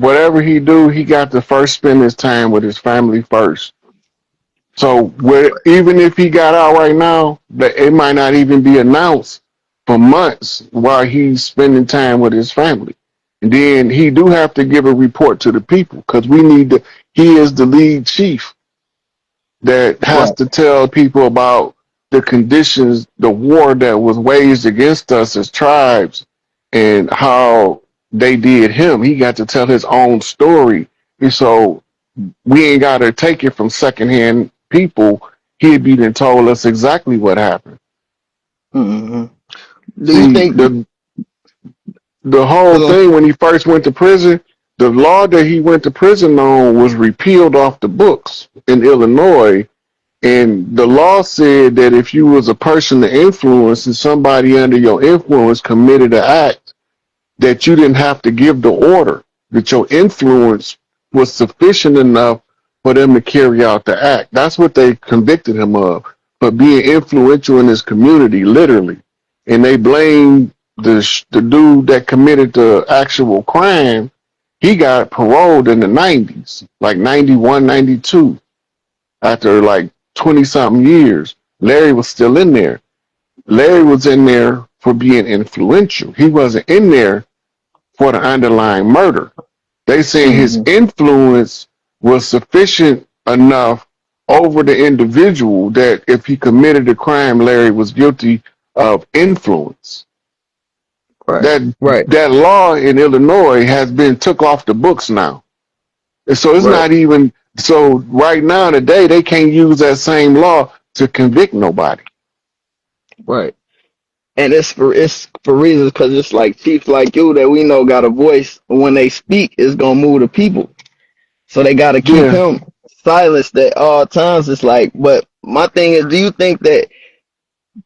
Whatever he do, he got to first spend his time with his family first. So even if he got out right now, that it might not even be announced for months while he's spending time with his family. And then he do have to give a report to the people because we need to. He is the lead chief that has right, to tell people about the conditions, the war that was waged against us as tribes, and how they did him. He got to tell his own story. And so we ain't got to take it from secondhand people. He'd be then told us exactly what happened. hmm do you See, think? the whole Cause thing when he first went to prison, the law that he went to prison on was repealed off the books in Illinois. And the law said that if you was a person to influence and somebody under your influence committed an act, that you didn't have to give the order, that your influence was sufficient enough for them to carry out the act. That's what they convicted him of, for being influential in his community, literally. And they blamed the dude that committed the actual crime. He got paroled in the 90s, like 91, 92, after like 20 something years. Larry was still in there. Larry was in there for being influential. He wasn't in there for the underlying murder. They saying his hmm influence was sufficient enough over the individual that if he committed a crime, Larry was guilty of influence. right, That right, that law in Illinois has been took off the books now. And so it's right, not even so right now today they can't use that same law to convict nobody. right. And it's for reasons because it's like chiefs like you that we know got a voice. When they speak, it's gonna move the people. So they got to keep Yeah, him silenced at all times. It's like, but my thing is, do you think that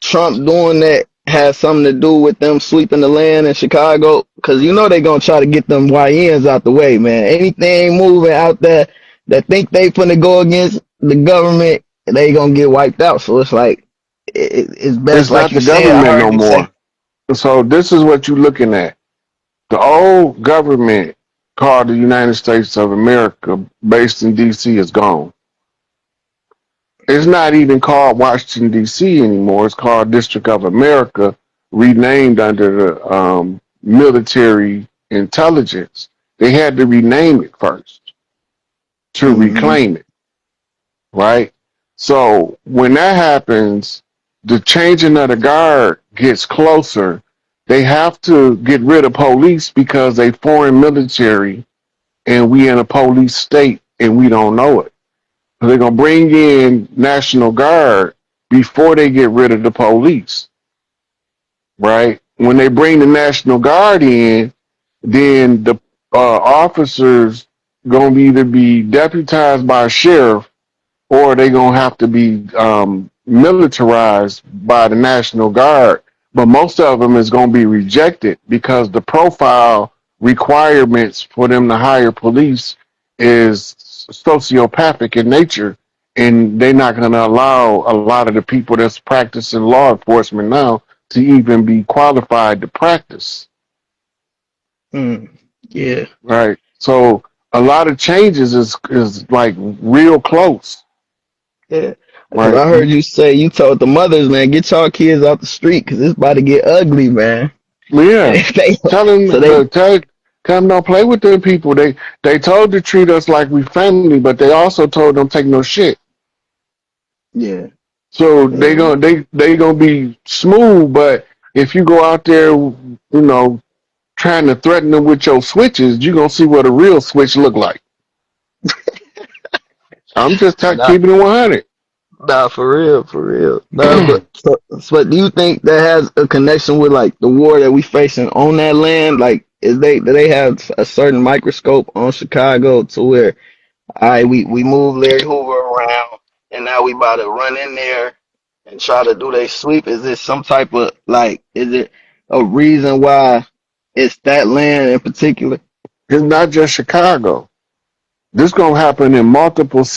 Trump doing that has something to do with them sweeping the land in Chicago? Because you know they gonna try to get them YNs out the way, man. Anything moving out there that think they finna go against the government, they gonna get wiped out. So it's like it's best, it's like not you the said. I government heard no you say, more. So this is what you're looking at. The old government called the United States of America, based in D.C., is gone. It's not even called Washington, D.C. anymore. It's called District of America, renamed under the military intelligence. They had to rename it first to mm-hmm, reclaim it, right? So when that happens, the changing of the guard gets closer. They have to get rid of police because they foreign military and we in a police state and we don't know it. So they're gonna bring in National Guard before they get rid of the police, right? When they bring the National Guard in, then the officers gonna either be deputized by a sheriff or they gonna have to be militarized by the National Guard. But most of them is gonna be rejected because the profile requirements for them to hire police is sociopathic in nature, and they're not gonna allow a lot of the people that's practicing law enforcement now to even be qualified to practice. mm, yeah, Right. So a lot of changes is like real close. yeah. Because Right. I heard you say you told the mothers, man, get y'all kids out the street because it's about to get ugly, man. And Yeah, if they, tell them so they, tell them don't play with them people. They told to treat us like we family, but they also told them take no shit. yeah, So yeah, they gonna be smooth, but if you go out there, trying to threaten them with your switches, you gonna see what a real switch look like. I'm just nah, keeping it 100. nah, for real, for real. Nah, but so do you think that has a connection with like the war that we facing on that land? Like, do they have a certain microscope on Chicago to where, all right, we move Larry Hoover around, and now we about to run in there and try to do they sweep? Is this some type of like? Is it a reason why it's that land in particular? It's not just Chicago. This gonna happen in multiple cities.